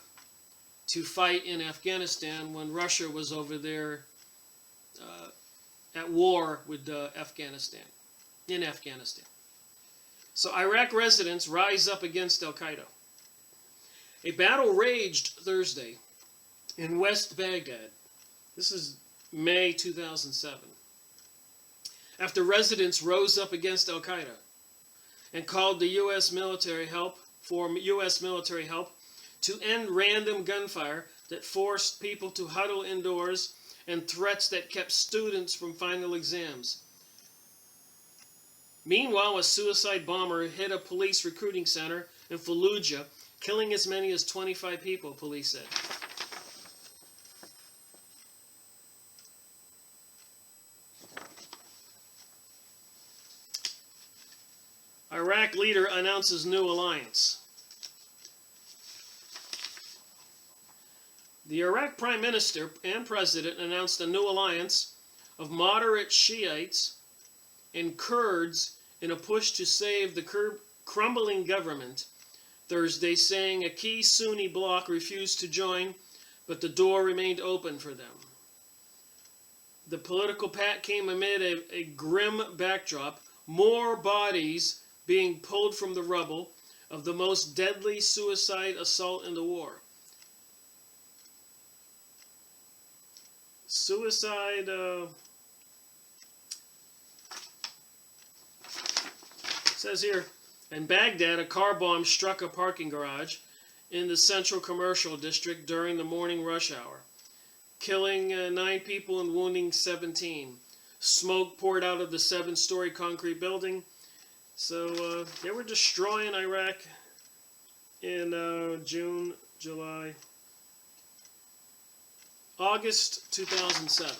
to fight in Afghanistan when Russia was over there at war with Afghanistan. So Iraq residents rise up against Al-Qaeda. A battle raged Thursday in West Baghdad. This is May 2007. After residents rose up against Al-Qaeda and called the U.S. military help to end random gunfire that forced people to huddle indoors and threats that kept students from final exams. Meanwhile, a suicide bomber hit a police recruiting center in Fallujah, killing as many as 25 people, police said. Iraq leader announces new alliance. The Iraq Prime Minister and President announced a new alliance of moderate Shiites and Kurds in a push to save the crumbling government Thursday, saying a key Sunni bloc refused to join, but the door remained open for them. The political pact came amid a grim backdrop, more bodies being pulled from the rubble of the most deadly suicide assault in the war. Suicide, says here, in Baghdad, a car bomb struck a parking garage in the central commercial district during the morning rush hour, killing 9 people and wounding 17. Smoke poured out of the 7-story concrete building. So they were destroying Iraq in June, July, August 2007.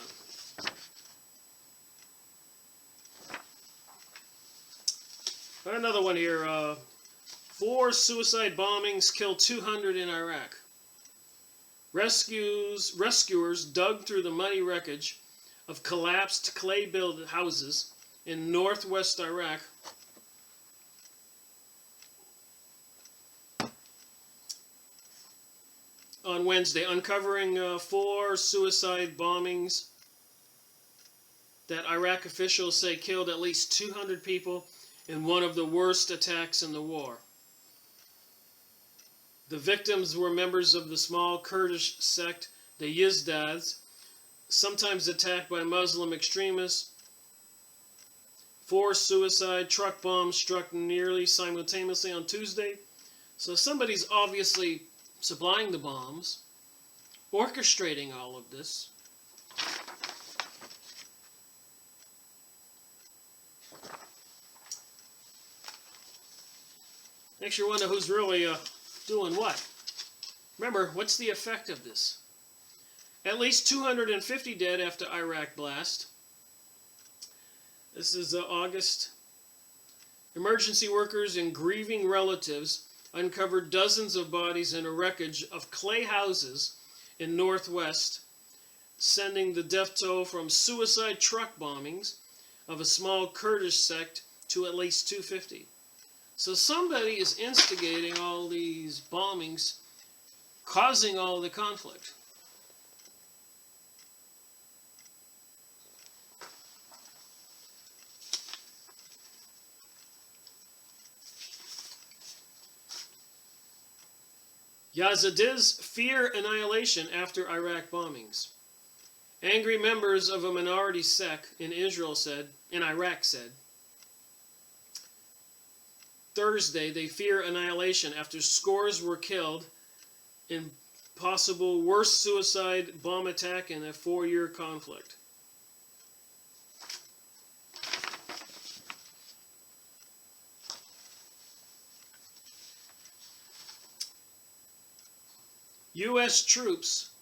Another one here. 4 suicide bombings killed 200 in Iraq. Rescuers dug through the muddy wreckage of collapsed clay-built houses in northwest Iraq on Wednesday, uncovering 4 suicide bombings that Iraq officials say killed at least 200 people in one of the worst attacks in the war. The victims were members of the small Kurdish sect, the Yazdids, sometimes attacked by Muslim extremists. 4 suicide truck bombs struck nearly simultaneously on Tuesday. So somebody's obviously supplying the bombs, orchestrating all of this. Makes you wonder who's really doing what. Remember, what's the effect of this? At least 250 dead after Iraq blast. This is August. Emergency workers and grieving relatives uncovered dozens of bodies in a wreckage of clay houses in northwest, sending the death toll from suicide truck bombings of a small Kurdish sect to at least 250. So somebody is instigating all these bombings, causing all the conflict. Yazidis fear annihilation after Iraq bombings. Angry members of a minority sect in Iraq said, Thursday they fear annihilation after scores were killed in possible worst suicide bomb attack in a 4-year conflict. U.S. troops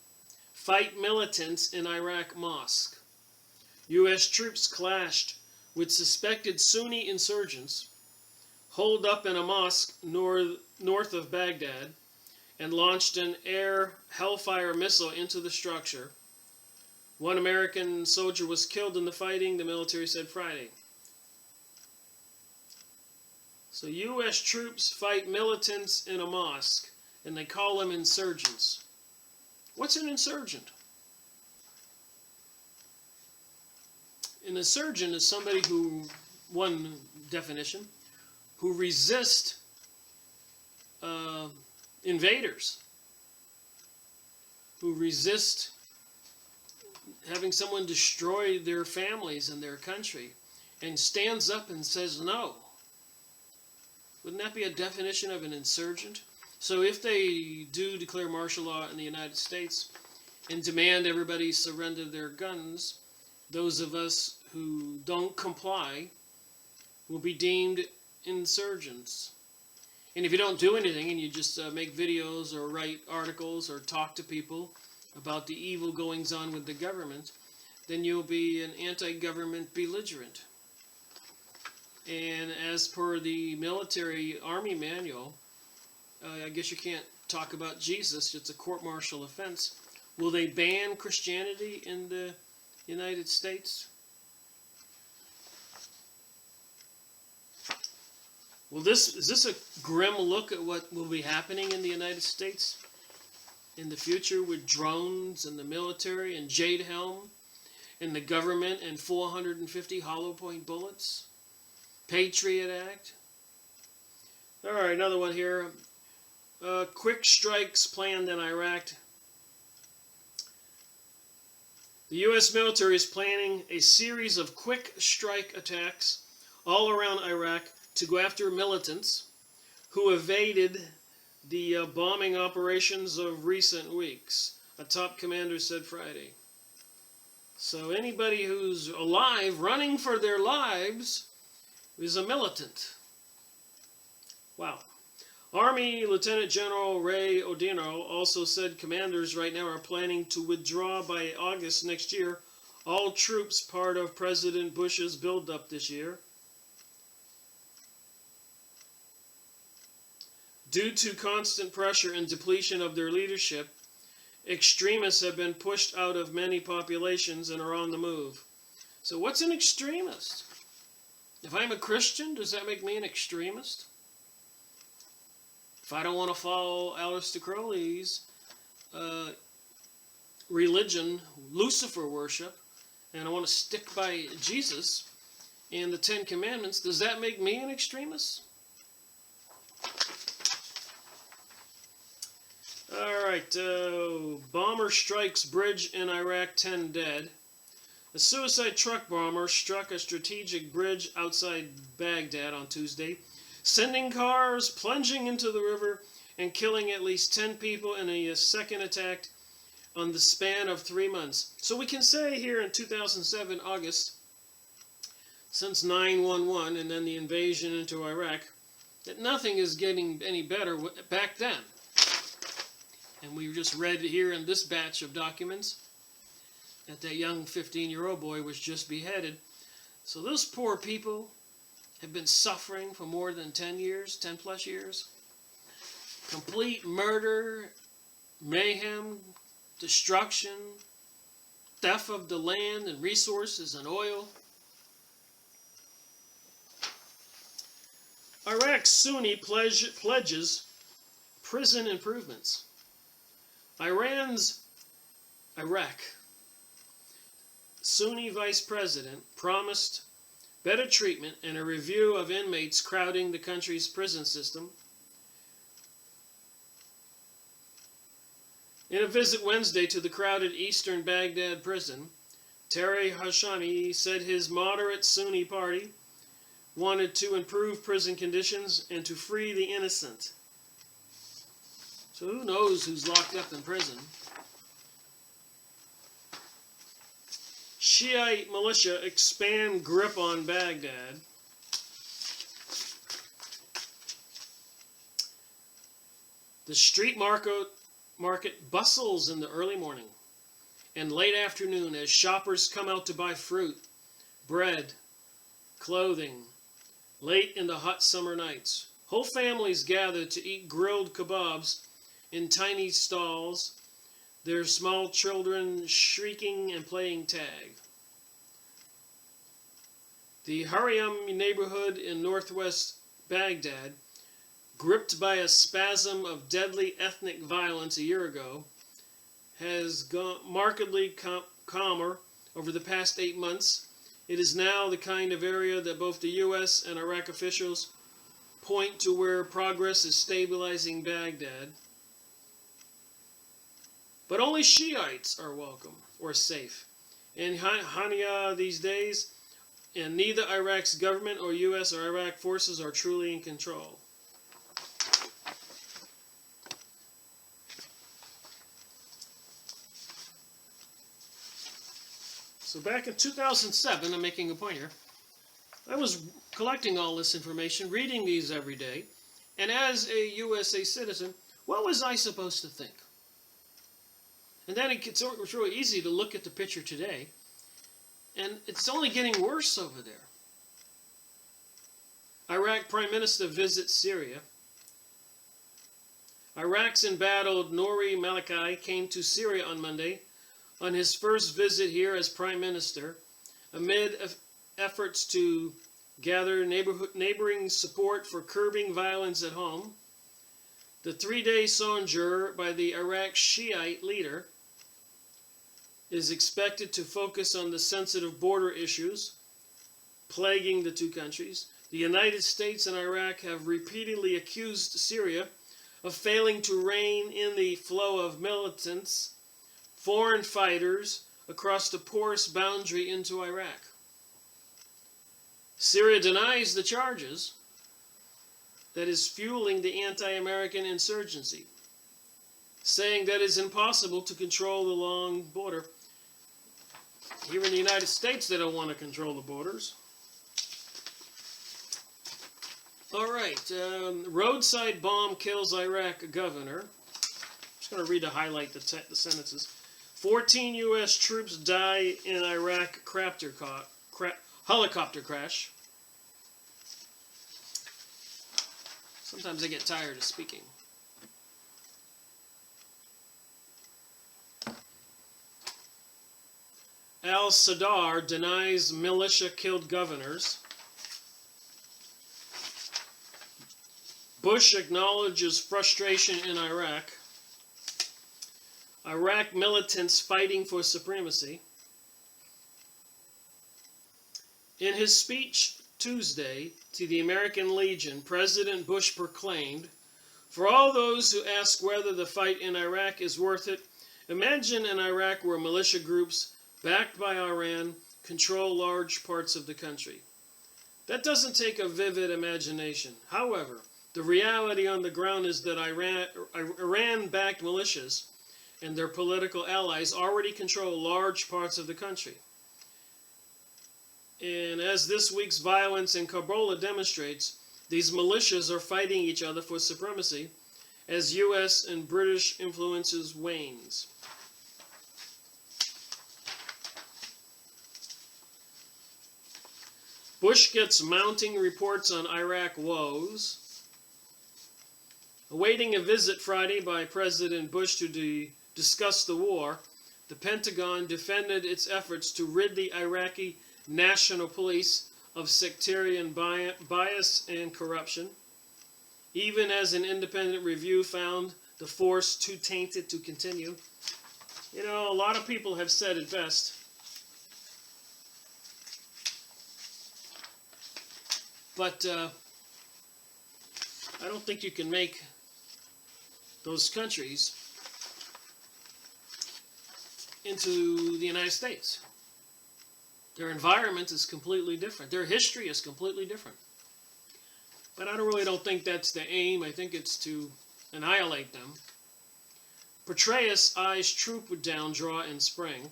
fight militants in Iraq mosque. U.S. troops clashed with suspected Sunni insurgents holed up in a mosque north of Baghdad and launched an air Hellfire missile into the structure. 1 American soldier was killed in the fighting, the military said Friday. So U.S. troops fight militants in a mosque, and they call them insurgents. What's an insurgent? An insurgent is somebody who, one definition, who resist invaders, who resist having someone destroy their families and their country and stands up and says no. Wouldn't that be a definition of an insurgent? So if they do declare martial law in the United States and demand everybody surrender their guns, those of us who don't comply will be deemed insurgents. And if you don't do anything and you just make videos or write articles or talk to people about the evil goings on with the government, then you'll be an anti-government belligerent. And as per the military army manual, I guess you can't talk about Jesus. It's a court-martial offense. Will they ban Christianity in the United States? Is this a grim look at what will be happening in the United States in the future with drones and the military and Jade Helm and the government and 450 hollow point bullets? Patriot Act. All right, another one here. Quick strikes planned in Iraq. The U.S. military is planning a series of quick strike attacks all around Iraq to go after militants who evaded the bombing operations of recent weeks, a top commander said Friday. So anybody who's alive, running for their lives, is a militant. Wow. Army Lieutenant General Ray Odino also said commanders right now are planning to withdraw by August next year all troops part of President Bush's buildup this year. Due to constant pressure and depletion of their leadership, extremists have been pushed out of many populations and are on the move. So what's an extremist? If I'm a Christian, does that make me an extremist? If I don't want to follow Aleister Crowley's religion, Lucifer worship, and I want to stick by Jesus and the Ten Commandments, does that make me an extremist? All right, bomber strikes bridge in Iraq, 10 dead. A suicide truck bomber struck a strategic bridge outside Baghdad on Tuesday, sending cars plunging into the river and killing at least 10 people in a second attack on the span of 3 months. So we can say here in 2007, August, since 9/11 and then the invasion into Iraq, that nothing is getting any better back then. And we just read here in this batch of documents that young 15-year-old boy was just beheaded. So those poor people have been suffering for more than 10 years, 10 plus years. Complete murder, mayhem, destruction, theft of the land and resources and oil. Iraq Sunni pledges prison improvements. Iraq Sunni vice president promised better treatment and a review of inmates crowding the country's prison system. In a visit Wednesday to the crowded eastern Baghdad prison, Terry Hashami said his moderate Sunni party wanted to improve prison conditions and to free the innocent. So who knows who's locked up in prison? Shiite militia expand grip on Baghdad. The street market bustles in the early morning and late afternoon as shoppers come out to buy fruit, bread, clothing, late in the hot summer nights. Whole families gather to eat grilled kebabs in tiny stalls, their small children shrieking and playing tag. The Hariam neighborhood in northwest Baghdad, gripped by a spasm of deadly ethnic violence a year ago, has gone markedly calmer over the past 8 months. It is now the kind of area that both the U.S. and Iraq officials point to where progress is stabilizing Baghdad. But only Shiites are welcome or safe. In Hania these days, and neither Iraq's government or U.S. or Iraq forces are truly in control. So back in 2007, I'm making a point here, I was collecting all this information, reading these every day, and as a USA citizen, what was I supposed to think? And then it's really easy to look at the picture today, and it's only getting worse over there. Iraq Prime Minister visits Syria. Iraq's embattled Nouri Maliki came to Syria on Monday on his first visit here as Prime Minister, amid efforts to gather neighboring support for curbing violence at home. The three-day sojourn by the Iraq Shiite leader is expected to focus on the sensitive border issues plaguing the two countries. The United States and Iraq have repeatedly accused Syria of failing to rein in the flow of militants, foreign fighters, across the porous boundary into Iraq. Syria denies the charges that is fueling the anti-American insurgency, saying that it's impossible to control the long border. Here in the United States, they don't want to control the borders. All right, roadside bomb kills Iraq governor. I'm just going to read to highlight the sentences. 14 U.S. troops die in Iraq helicopter crash. Sometimes I get tired of speaking. Al-Sadr denies militia killed governors. Bush acknowledges frustration in Iraq. Iraq militants fighting for supremacy. In his speech Tuesday to the American Legion, President Bush proclaimed, "For all those who ask whether the fight in Iraq is worth it, imagine an Iraq where militia groups backed by Iran control large parts of the country. That doesn't take a vivid imagination. However, the reality on the ground is that Iran-backed militias and their political allies already control large parts of the country. And as this week's violence in Kabul demonstrates, these militias are fighting each other for supremacy as U.S. and British influences wanes." Bush gets mounting reports on Iraq woes. Awaiting a visit Friday by President Bush to discuss the war, the Pentagon defended its efforts to rid the Iraqi National Police of sectarian bias and corruption, even as an independent review found the force too tainted to continue. You know, a lot of people have said it best. But I don't think you can make those countries into the United States. Their environment is completely different. Their history is completely different. But I don't think that's the aim. I think it's to annihilate them. Petraeus eyes troop down draw in spring.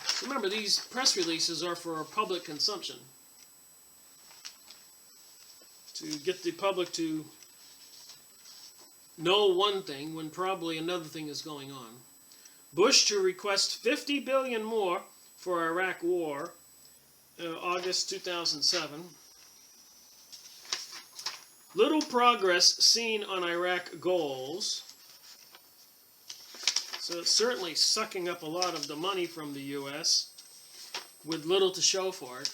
So remember, these press releases are for public consumption, to get the public to know one thing when probably another thing is going on. Bush to request $50 billion more for Iraq war, August 2007. Little progress seen on Iraq goals. So it's certainly sucking up a lot of the money from the U.S. with little to show for it,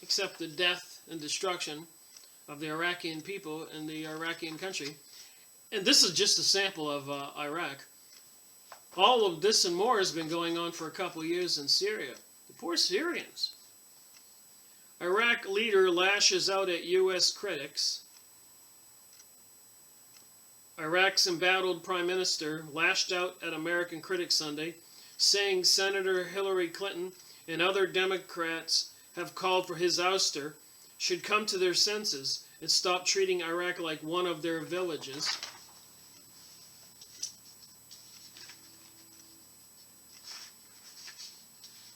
except the death and destruction of the Iraqi people and the Iraqi country. And this is just a sample of Iraq. All of this and more has been going on for a couple of years in Syria. The poor Syrians. Iraq leader lashes out at U.S. critics. Iraq's embattled prime minister lashed out at American critics Sunday, saying Senator Hillary Clinton and other Democrats have called for his ouster should come to their senses and stop treating Iraq like one of their villages.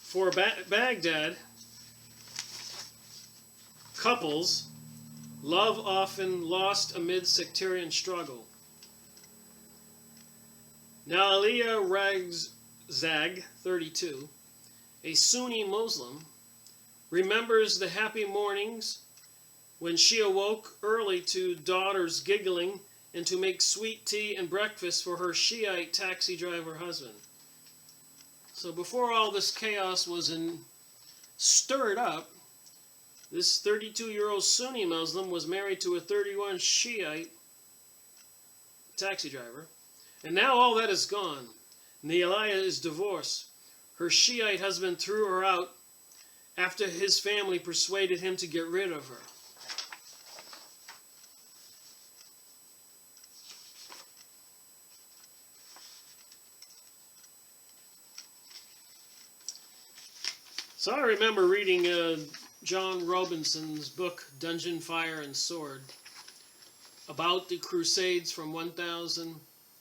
For Baghdad, couples, love often lost amid sectarian struggle. Nalia Ragzag, 32, a Sunni Muslim, remembers the happy mornings when she awoke early to daughters giggling and to make sweet tea and breakfast for her Shiite taxi driver husband. So before all this chaos was stirred up, this 32-year-old Sunni Muslim was married to a 31 Shiite taxi driver. And now all that is gone. Neelia is divorced. Her Shiite husband threw her out after his family persuaded him to get rid of her. So I remember reading John Robinson's book, Dungeon, Fire, and Sword, about the Crusades from 1000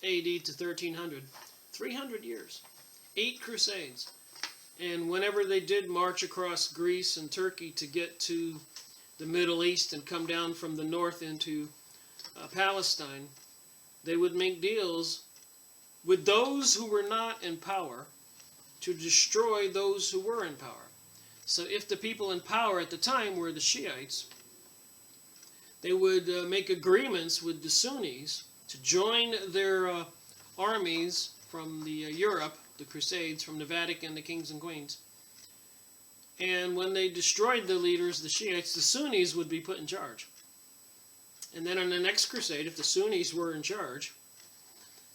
AD to 1300. 300 years. 8 Crusades. And whenever they did march across Greece and Turkey to get to the Middle East and come down from the north into Palestine, they would make deals with those who were not in power to destroy those who were in power. So if the people in power at the time were the Shiites, they would make agreements with the Sunnis to join their armies from the Europe, the Crusades, from the Vatican, the kings and queens. And when they destroyed the leaders, the Shiites, the Sunnis would be put in charge. And then on the next crusade, if the Sunnis were in charge,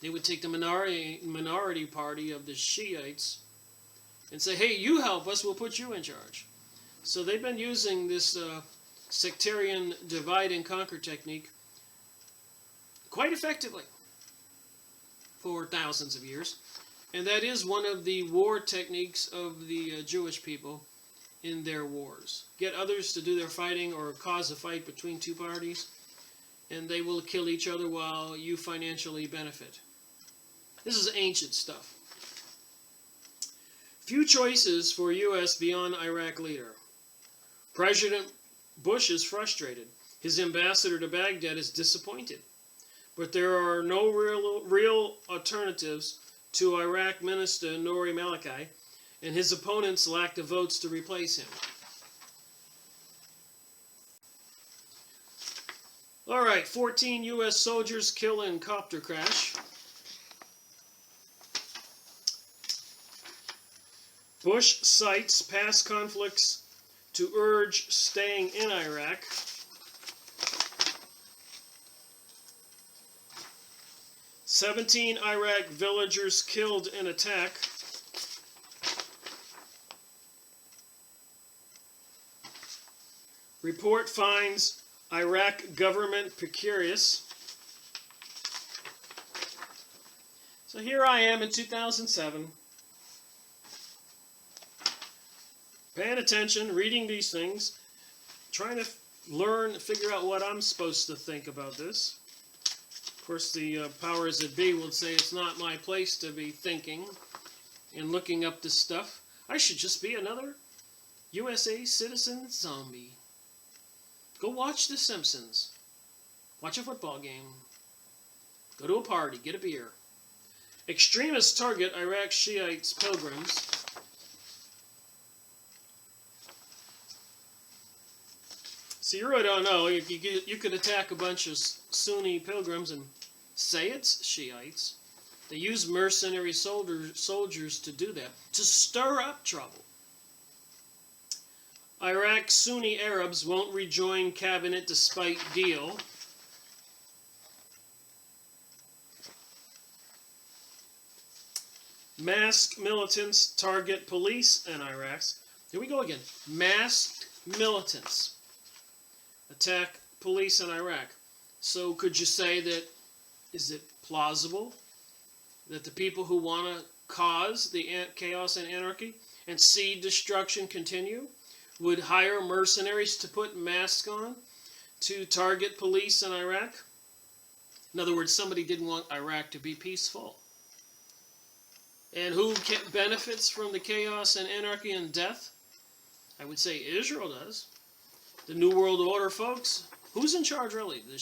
they would take the minority party of the Shiites and say, hey, you help us, we'll put you in charge. So they've been using this sectarian divide and conquer technique quite effectively for thousands of years. And that is one of the war techniques of the Jewish people in their wars. Get others to do their fighting or cause a fight between two parties, and they will kill each other while you financially benefit. This is ancient stuff. Few choices for U.S. beyond Iraq leader. President Bush is frustrated. His ambassador to Baghdad is disappointed. But there are no real alternatives to Iraq Minister Nouri Maliki, and his opponents lack the votes to replace him. All right, 14 U.S. soldiers killed in copter crash. Bush cites past conflicts to urge staying in Iraq. "17 Iraq villagers killed in attack." Report finds Iraq government precarious. So here I am in 2007. Paying attention, reading these things, trying to learn, figure out what I'm supposed to think about this. Of course, the powers that be will say it's not my place to be thinking and looking up this stuff. I should just be another USA citizen zombie. Go watch The Simpsons. Watch a football game. Go to a party. Get a beer. Extremists target Iraq Shiites pilgrims. So you really don't know. You could attack a bunch of Sunni pilgrims and say it's Shiites. They use mercenary soldiers to do that, to stir up trouble. Iraq Sunni Arabs won't rejoin cabinet despite deal. Masked militants target police in Iraq. Here we go again. Masked militants attack police in Iraq. So could you say that Is it plausible that the people who want to cause the chaos and anarchy and see destruction continue would hire mercenaries to put masks on to target police in Iraq? In other words, somebody didn't want Iraq to be peaceful. And who benefits from the chaos and anarchy and death? I would say Israel does. The New World Order folks. Who's in charge really? The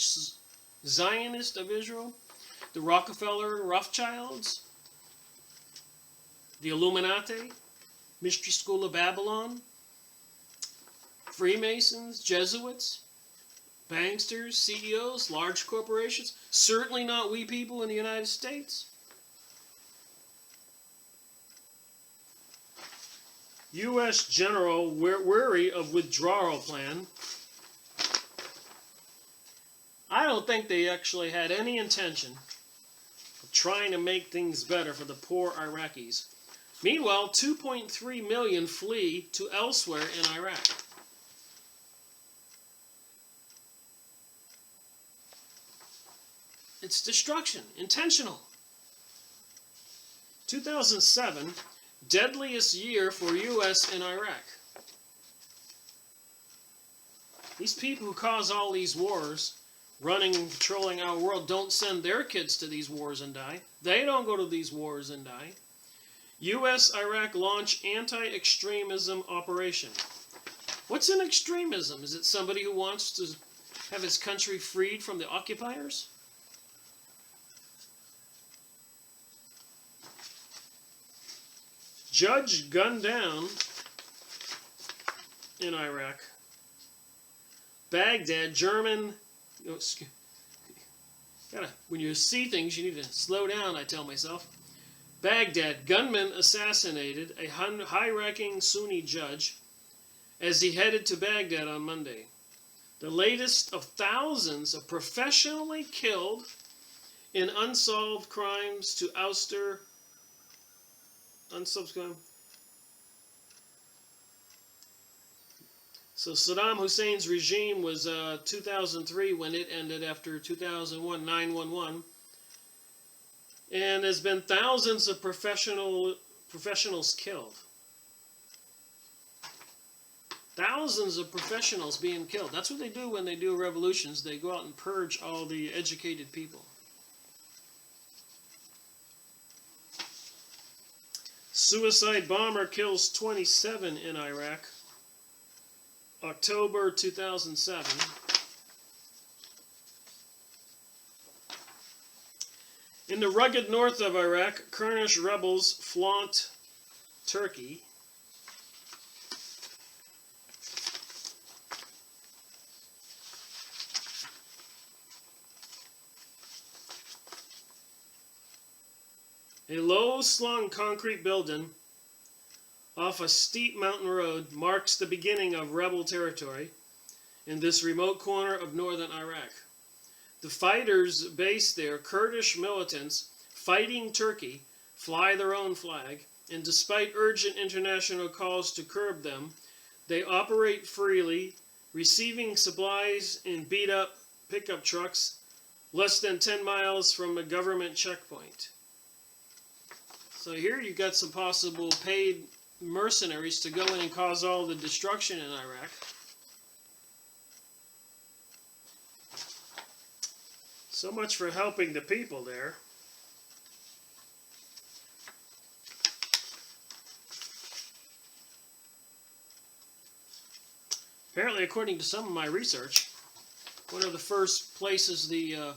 Zionist of Israel? The Rockefeller Rothschilds? The Illuminati? Mystery School of Babylon? Freemasons? Jesuits? Banksters? CEOs? Large corporations? Certainly not we people in the United States. U.S. general weary of withdrawal plan. I don't think they actually had any intention of trying to make things better for the poor Iraqis. Meanwhile, 2.3 million flee to elsewhere in Iraq. It's destruction, intentional. 2007, deadliest year for U.S. in Iraq. These people who cause all these wars, running and controlling our world, don't send their kids to these wars and die. They don't go to these wars and die. U.S.-Iraq launch anti-extremism operation. What's an extremism? Is it somebody who wants to have his country freed from the occupiers? Judge gunned down in Iraq. Baghdad, German. When you see things, you need to slow down, I tell myself. Baghdad, gunman assassinated a high-ranking Sunni judge as he headed to Baghdad on Monday. The latest of thousands of professionally killed in unsolved crimes to ouster unsubscribe. So Saddam Hussein's regime was 2003 when it ended after 2001, 9/11. And there's been thousands of professionals killed. Thousands of professionals being killed. That's what they do when they do revolutions. They go out and purge all the educated people. Suicide bomber kills 27 in Iraq. October 2007. In the rugged north of Iraq, Kurdish rebels flaunt Turkey. A low-slung concrete building off a steep mountain road marks the beginning of rebel territory in this remote corner of northern Iraq. The fighters based there, Kurdish militants fighting Turkey, fly their own flag, and despite urgent international calls to curb them, they operate freely, receiving supplies in beat-up pickup trucks less than 10 miles from a government checkpoint. So here you've got some possible paid mercenaries to go in and cause all the destruction in Iraq. So much for helping the people there. Apparently, according to some of my research, one of the first places the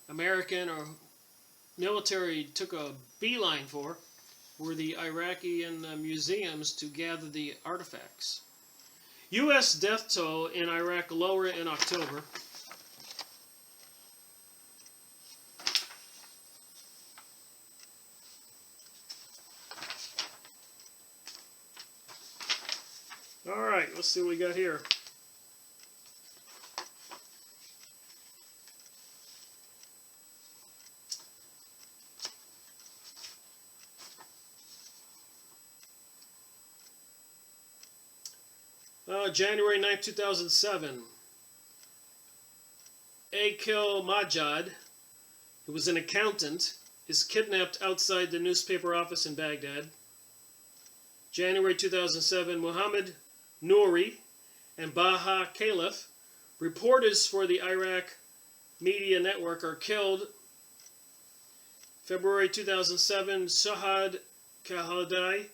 American or military took a beeline for were the Iraqi museums to gather the artifacts. U.S. death toll in Iraq lower in October. All right, let's see what we got here. January 9, 2007. Akil Majad, who was an accountant, is kidnapped outside the newspaper office in Baghdad. January 2007, Muhammad Nouri and Baha Khalif, reporters for the Iraq media network, are killed. February 2007, Shahad Khalidai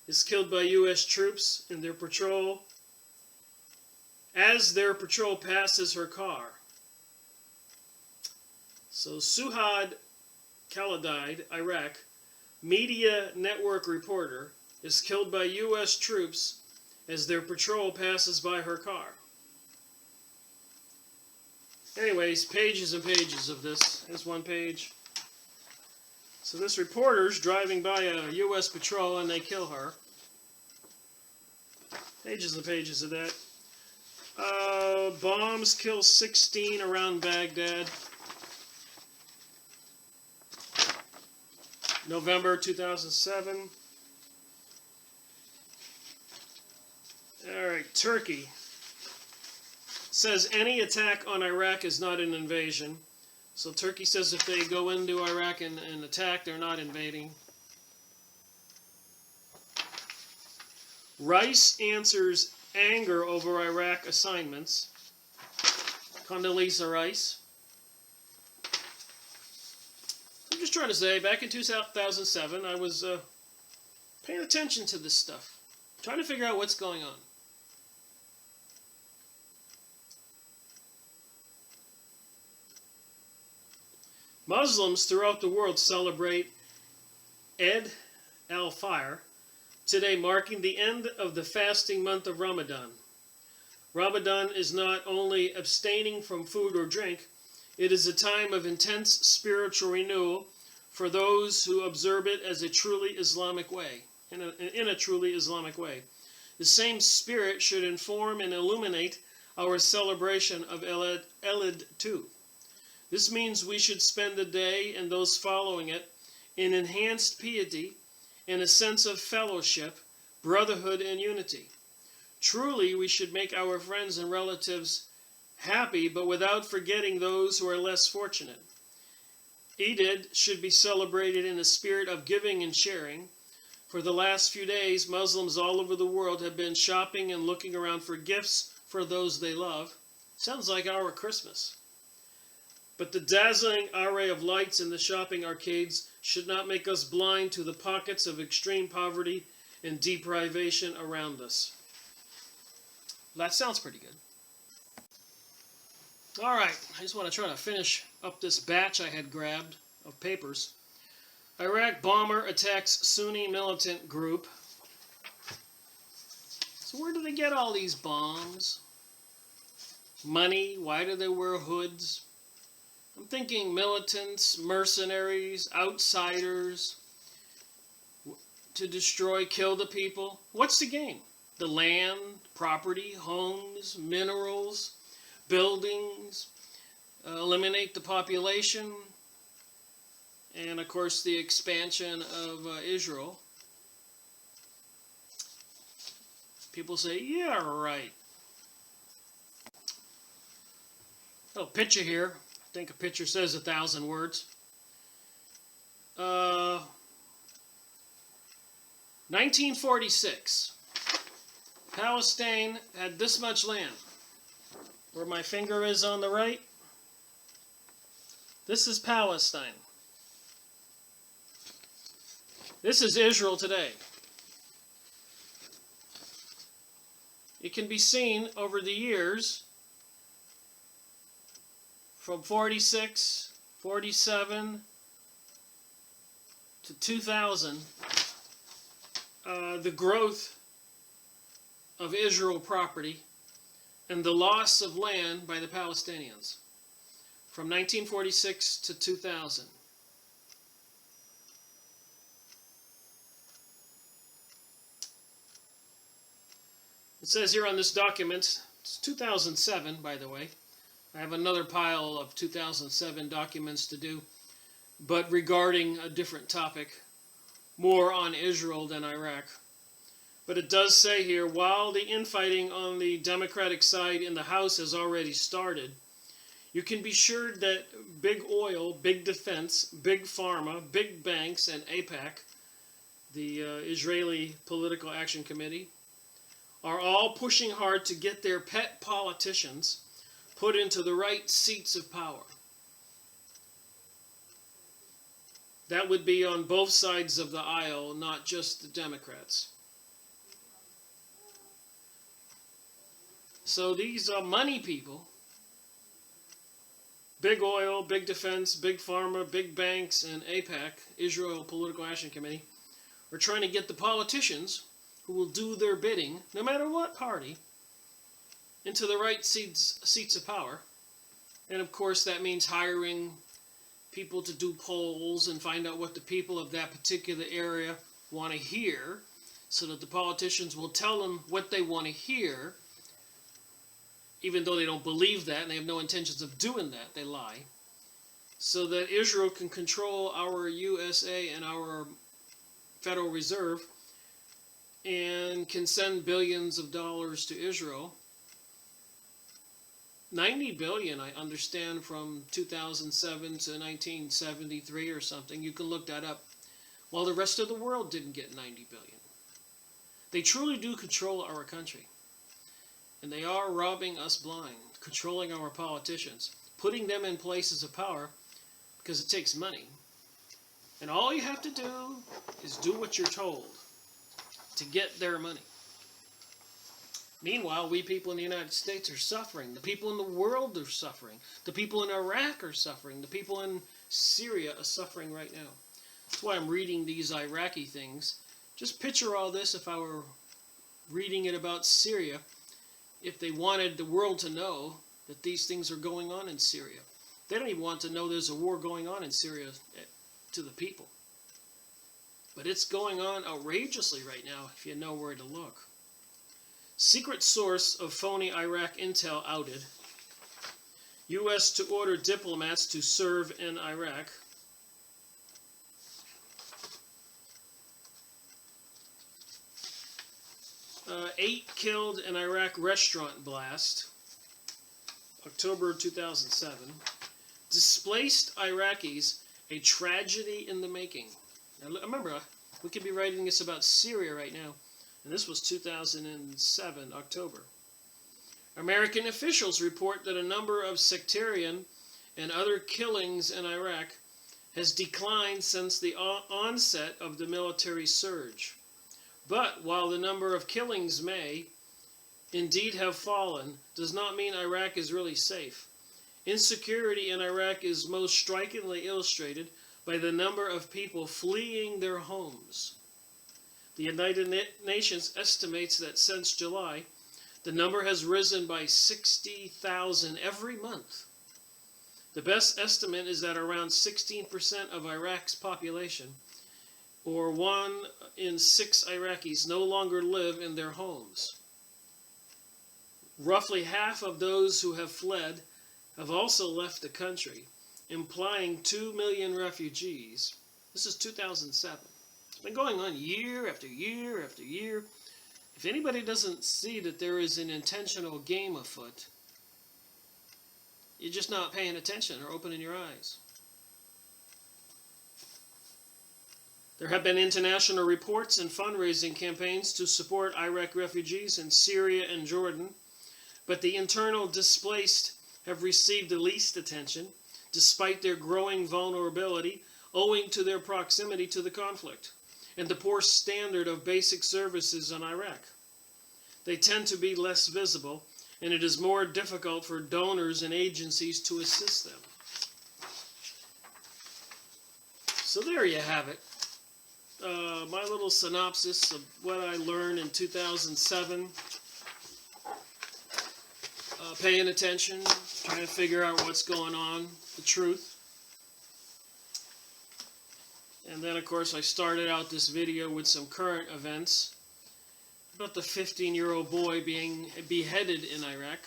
is killed by U.S. troops in their patrol as their patrol passes her car. So Suhad Khalidai, Iraq media network reporter, is killed by U.S. troops as their patrol passes by her car. Anyways, pages and pages of this. Here's one page. So this reporter's driving by a U.S. patrol and they kill her. Pages and pages of that. Bombs kill 16 around Baghdad. November 2007. All right, Turkey says any attack on Iraq is not an invasion. So Turkey says if they go into Iraq and attack, they're not invading. Rice answers anger over Iraq assignments. Condoleezza Rice. I'm just trying to say, back in 2007, I was paying attention to this stuff, trying to figure out what's going on. Muslims throughout the world celebrate Eid al-Fitr today, marking the end of the fasting month of Ramadan. Ramadan is not only abstaining from food or drink, it is a time of intense spiritual renewal for those who observe it as a truly Islamic way, in a truly Islamic way. The same spirit should inform and illuminate our celebration of Eid too. This means we should spend the day and those following it in enhanced piety and a sense of fellowship, brotherhood, and unity. Truly, we should make our friends and relatives happy, but without forgetting those who are less fortunate. Eid should be celebrated in a spirit of giving and sharing. For the last few days, Muslims all over the world have been shopping and looking around for gifts for those they love. Sounds like our Christmas. But the dazzling array of lights in the shopping arcades should not make us blind to the pockets of extreme poverty and deprivation around us. That sounds pretty good. All right, I just want to try to finish up this batch I had grabbed of papers. Iraq bomber attacks Sunni militant group. So where do they get all these bombs? Money? Why do they wear hoods? I'm thinking militants, mercenaries, outsiders, to destroy, kill the people. What's the game? The land, property, homes, minerals, buildings, eliminate the population, and of course the expansion of Israel. People say, yeah, right. Little picture here. I think a picture says 1,000 words. 1946. Palestine had this much land. Where my finger is on the right, this is Palestine. This is Israel today. It can be seen over the years from 46, 47 to 2000, the growth of Israel property and the loss of land by the Palestinians from 1946 to 2000. It says here on this document, it's 2007, by the way. I have another pile of 2007 documents to do, but regarding a different topic, more on Israel than Iraq. But it does say here, while the infighting on the Democratic side in the House has already started, you can be sure that big oil, big defense, big pharma, big banks, and AIPAC, the Israeli Political Action Committee, are all pushing hard to get their pet politicians put into the right seats of power. That would be on both sides of the aisle, not just the Democrats. So these money people, big oil, big defense, big pharma, big banks, and AIPAC, Israel Political Action Committee, are trying to get the politicians who will do their bidding, no matter what party, into the right seats of power. And of course that means hiring people to do polls and find out what the people of that particular area want to hear, so that the politicians will tell them what they want to hear, even though they don't believe that and they have no intentions of doing that. They lie. So that Israel can control our USA and our Federal Reserve and can send billions of dollars to Israel. 90 billion, I understand, from 2007 to 1973 or something. You can look that up. While the rest of the world didn't get 90 billion. They truly do control our country. And they are robbing us blind, controlling our politicians, putting them in places of power because it takes money. And all you have to do is do what you're told to get their money. Meanwhile, we people in the United States are suffering. The people in the world are suffering. The people in Iraq are suffering. The people in Syria are suffering right now. That's why I'm reading these Iraqi things. Just picture all this if I were reading it about Syria, if they wanted the world to know that these things are going on in Syria. They don't even want to know there's a war going on in Syria to the people. But it's going on outrageously right now if you know where to look. Secret source of phony Iraq intel outed. U.S. to order diplomats to serve in Iraq. Eight killed in Iraq restaurant blast. October 2007. Displaced Iraqis, a tragedy in the making. Now, remember, we could be writing this about Syria right now. And this was 2007, October. American officials report that a number of sectarian and other killings in Iraq has declined since the onset of the military surge. But while the number of killings may indeed have fallen, does not mean Iraq is really safe. Insecurity in Iraq is most strikingly illustrated by the number of people fleeing their homes. The United Nations estimates that since July, the number has risen by 60,000 every month. The best estimate is that around 16% of Iraq's population, or 1 in 6 Iraqis, no longer live in their homes. Roughly half of those who have fled have also left the country, implying 2 million refugees. This is 2007. Been going on year after year after year. If anybody doesn't see that there is an intentional game afoot, you're just not paying attention or opening your eyes. There have been international reports and fundraising campaigns to support Iraq refugees in Syria and Jordan, but the internal displaced have received the least attention, despite their growing vulnerability owing to their proximity to the conflict and the poor standard of basic services in Iraq. They tend to be less visible, and it is more difficult for donors and agencies to assist them. So there you have it. My little synopsis of what I learned in 2007. Paying attention, trying to figure out what's going on, the truth. And then, of course, I started out this video with some current events about the 15-year-old boy being beheaded in Iraq.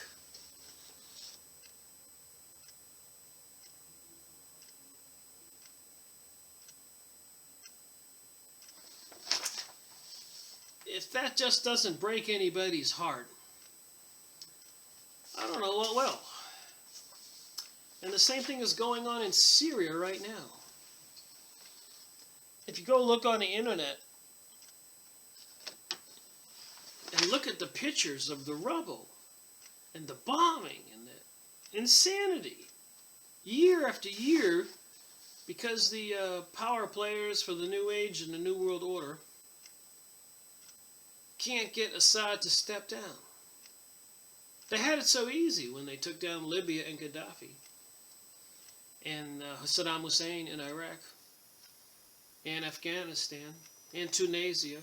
If that just doesn't break anybody's heart, I don't know what will. And the same thing is going on in Syria right now. If you go look on the internet and look at the pictures of the rubble and the bombing and the insanity, year after year, because the power players for the New Age and the New World Order can't get Assad to step down. They had it so easy when they took down Libya and Gaddafi, and Saddam Hussein in Iraq, and Afghanistan, and Tunisia,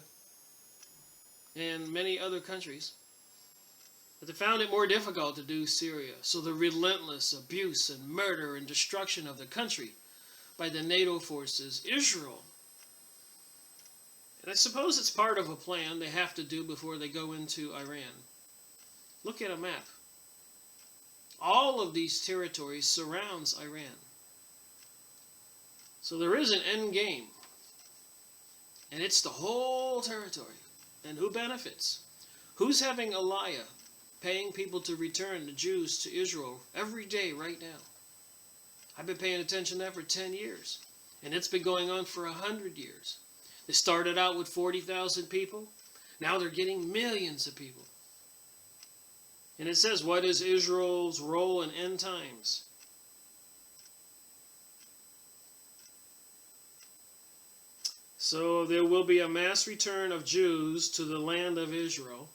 and many other countries. But they found it more difficult to do Syria. So the relentless abuse and murder and destruction of the country by the NATO forces, Israel. And I suppose it's part of a plan they have to do before they go into Iran. Look at a map. All of these territories surrounds Iran. So there is an end game. And it's the whole territory. And who benefits? Who's having Aliyah paying people to return the Jews to Israel every day right now? I've been paying attention to that for 10 years. And it's been going on for 100 years. They started out with 40,000 people. Now they're getting millions of people. And it says, what is Israel's role in end times? So there will be a mass return of Jews to the land of Israel.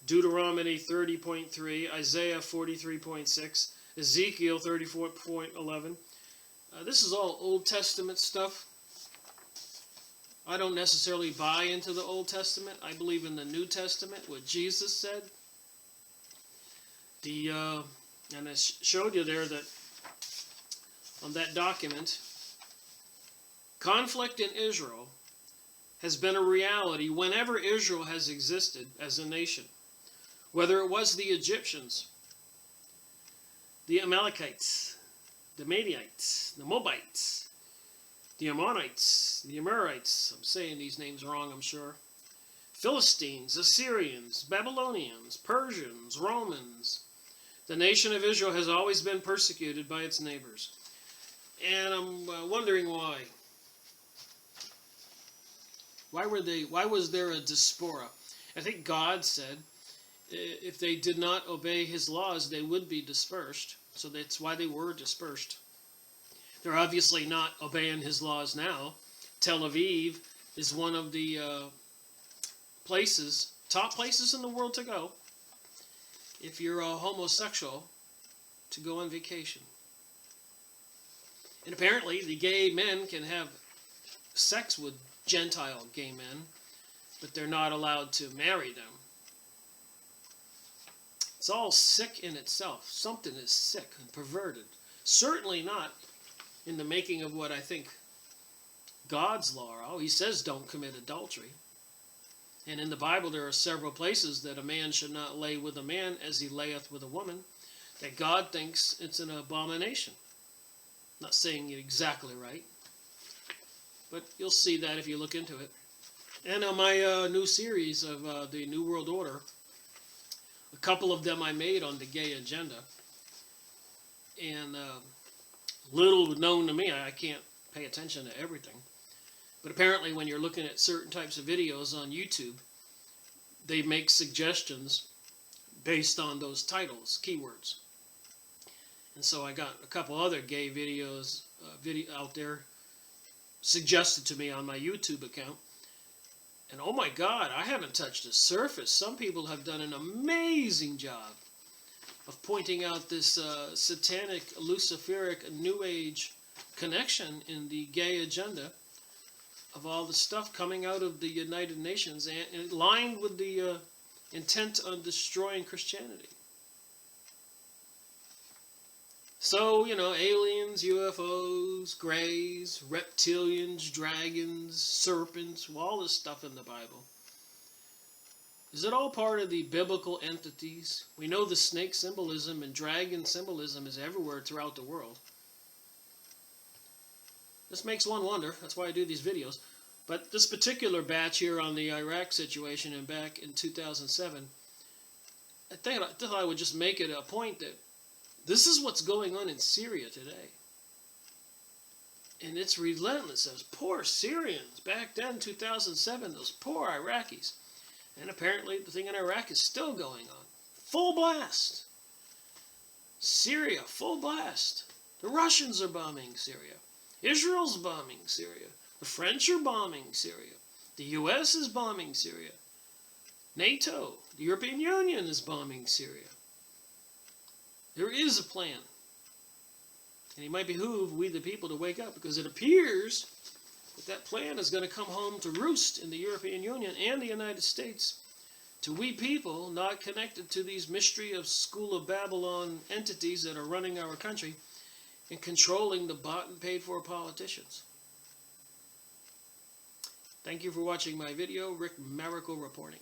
Deuteronomy 30.3, Isaiah 43.6, Ezekiel 34.11. This is all Old Testament stuff. I don't necessarily buy into the Old Testament. I believe in the New Testament, what Jesus said. And I showed you there that on that document, conflict in Israel has been a reality whenever Israel has existed as a nation. Whether it was the Egyptians, the Amalekites, the Midianites, the Moabites, the Ammonites, the Amorites, I'm saying these names wrong, I'm sure, Philistines, Assyrians, Babylonians, Persians, Romans. The nation of Israel has always been persecuted by its neighbors. And I'm wondering why. Why was there a diaspora? I think God said if they did not obey his laws, they would be dispersed. So that's why they were dispersed. They're obviously not obeying his laws now. Tel Aviv is one of the top places in the world to go if you're a homosexual to go on vacation. And apparently the gay men can have sex with Gentile gay men, but they're not allowed to marry them. It's all sick in itself. Something is sick and perverted. Certainly not in the making of what I think God's law are. Oh, he says don't commit adultery. And in the Bible there are several places that a man should not lay with a man as he layeth with a woman, that God thinks it's an abomination. Not saying it exactly right, but you'll see that if you look into it. And on my new series of the New World Order, a couple of them I made on the gay agenda. And little known to me, I can't pay attention to everything. But apparently when you're looking at certain types of videos on YouTube, they make suggestions based on those titles, keywords. And so I got a couple other gay videos out there suggested to me on my YouTube account. And oh my God, I haven't touched the surface. Some people have done an amazing job of pointing out this satanic, luciferic, New Age connection in the gay agenda of all the stuff coming out of the United Nations and lined with the intent on destroying Christianity. So, you know, aliens, UFOs, greys, reptilians, dragons, serpents, all this stuff in the Bible. Is it all part of the biblical entities? We know the snake symbolism and dragon symbolism is everywhere throughout the world. This makes one wonder. That's why I do these videos. But this particular batch here on the Iraq situation and back in 2007, I thought I would just make it a point that This is what's going on in Syria today. And it's relentless. Those poor Syrians back then, 2007, those poor Iraqis. And apparently the thing in Iraq is still going on. Full blast. Syria, full blast. The Russians are bombing Syria. Israel's bombing Syria. The French are bombing Syria. The U.S. is bombing Syria. NATO, the European Union is bombing Syria. There is a plan. And it might behoove we the people to wake up, because it appears that that plan is going to come home to roost in the European Union and the United States, to we people not connected to these mystery of School of Babylon entities that are running our country and controlling the bought and paid for politicians. Thank you for watching my video. Rick Maracle reporting.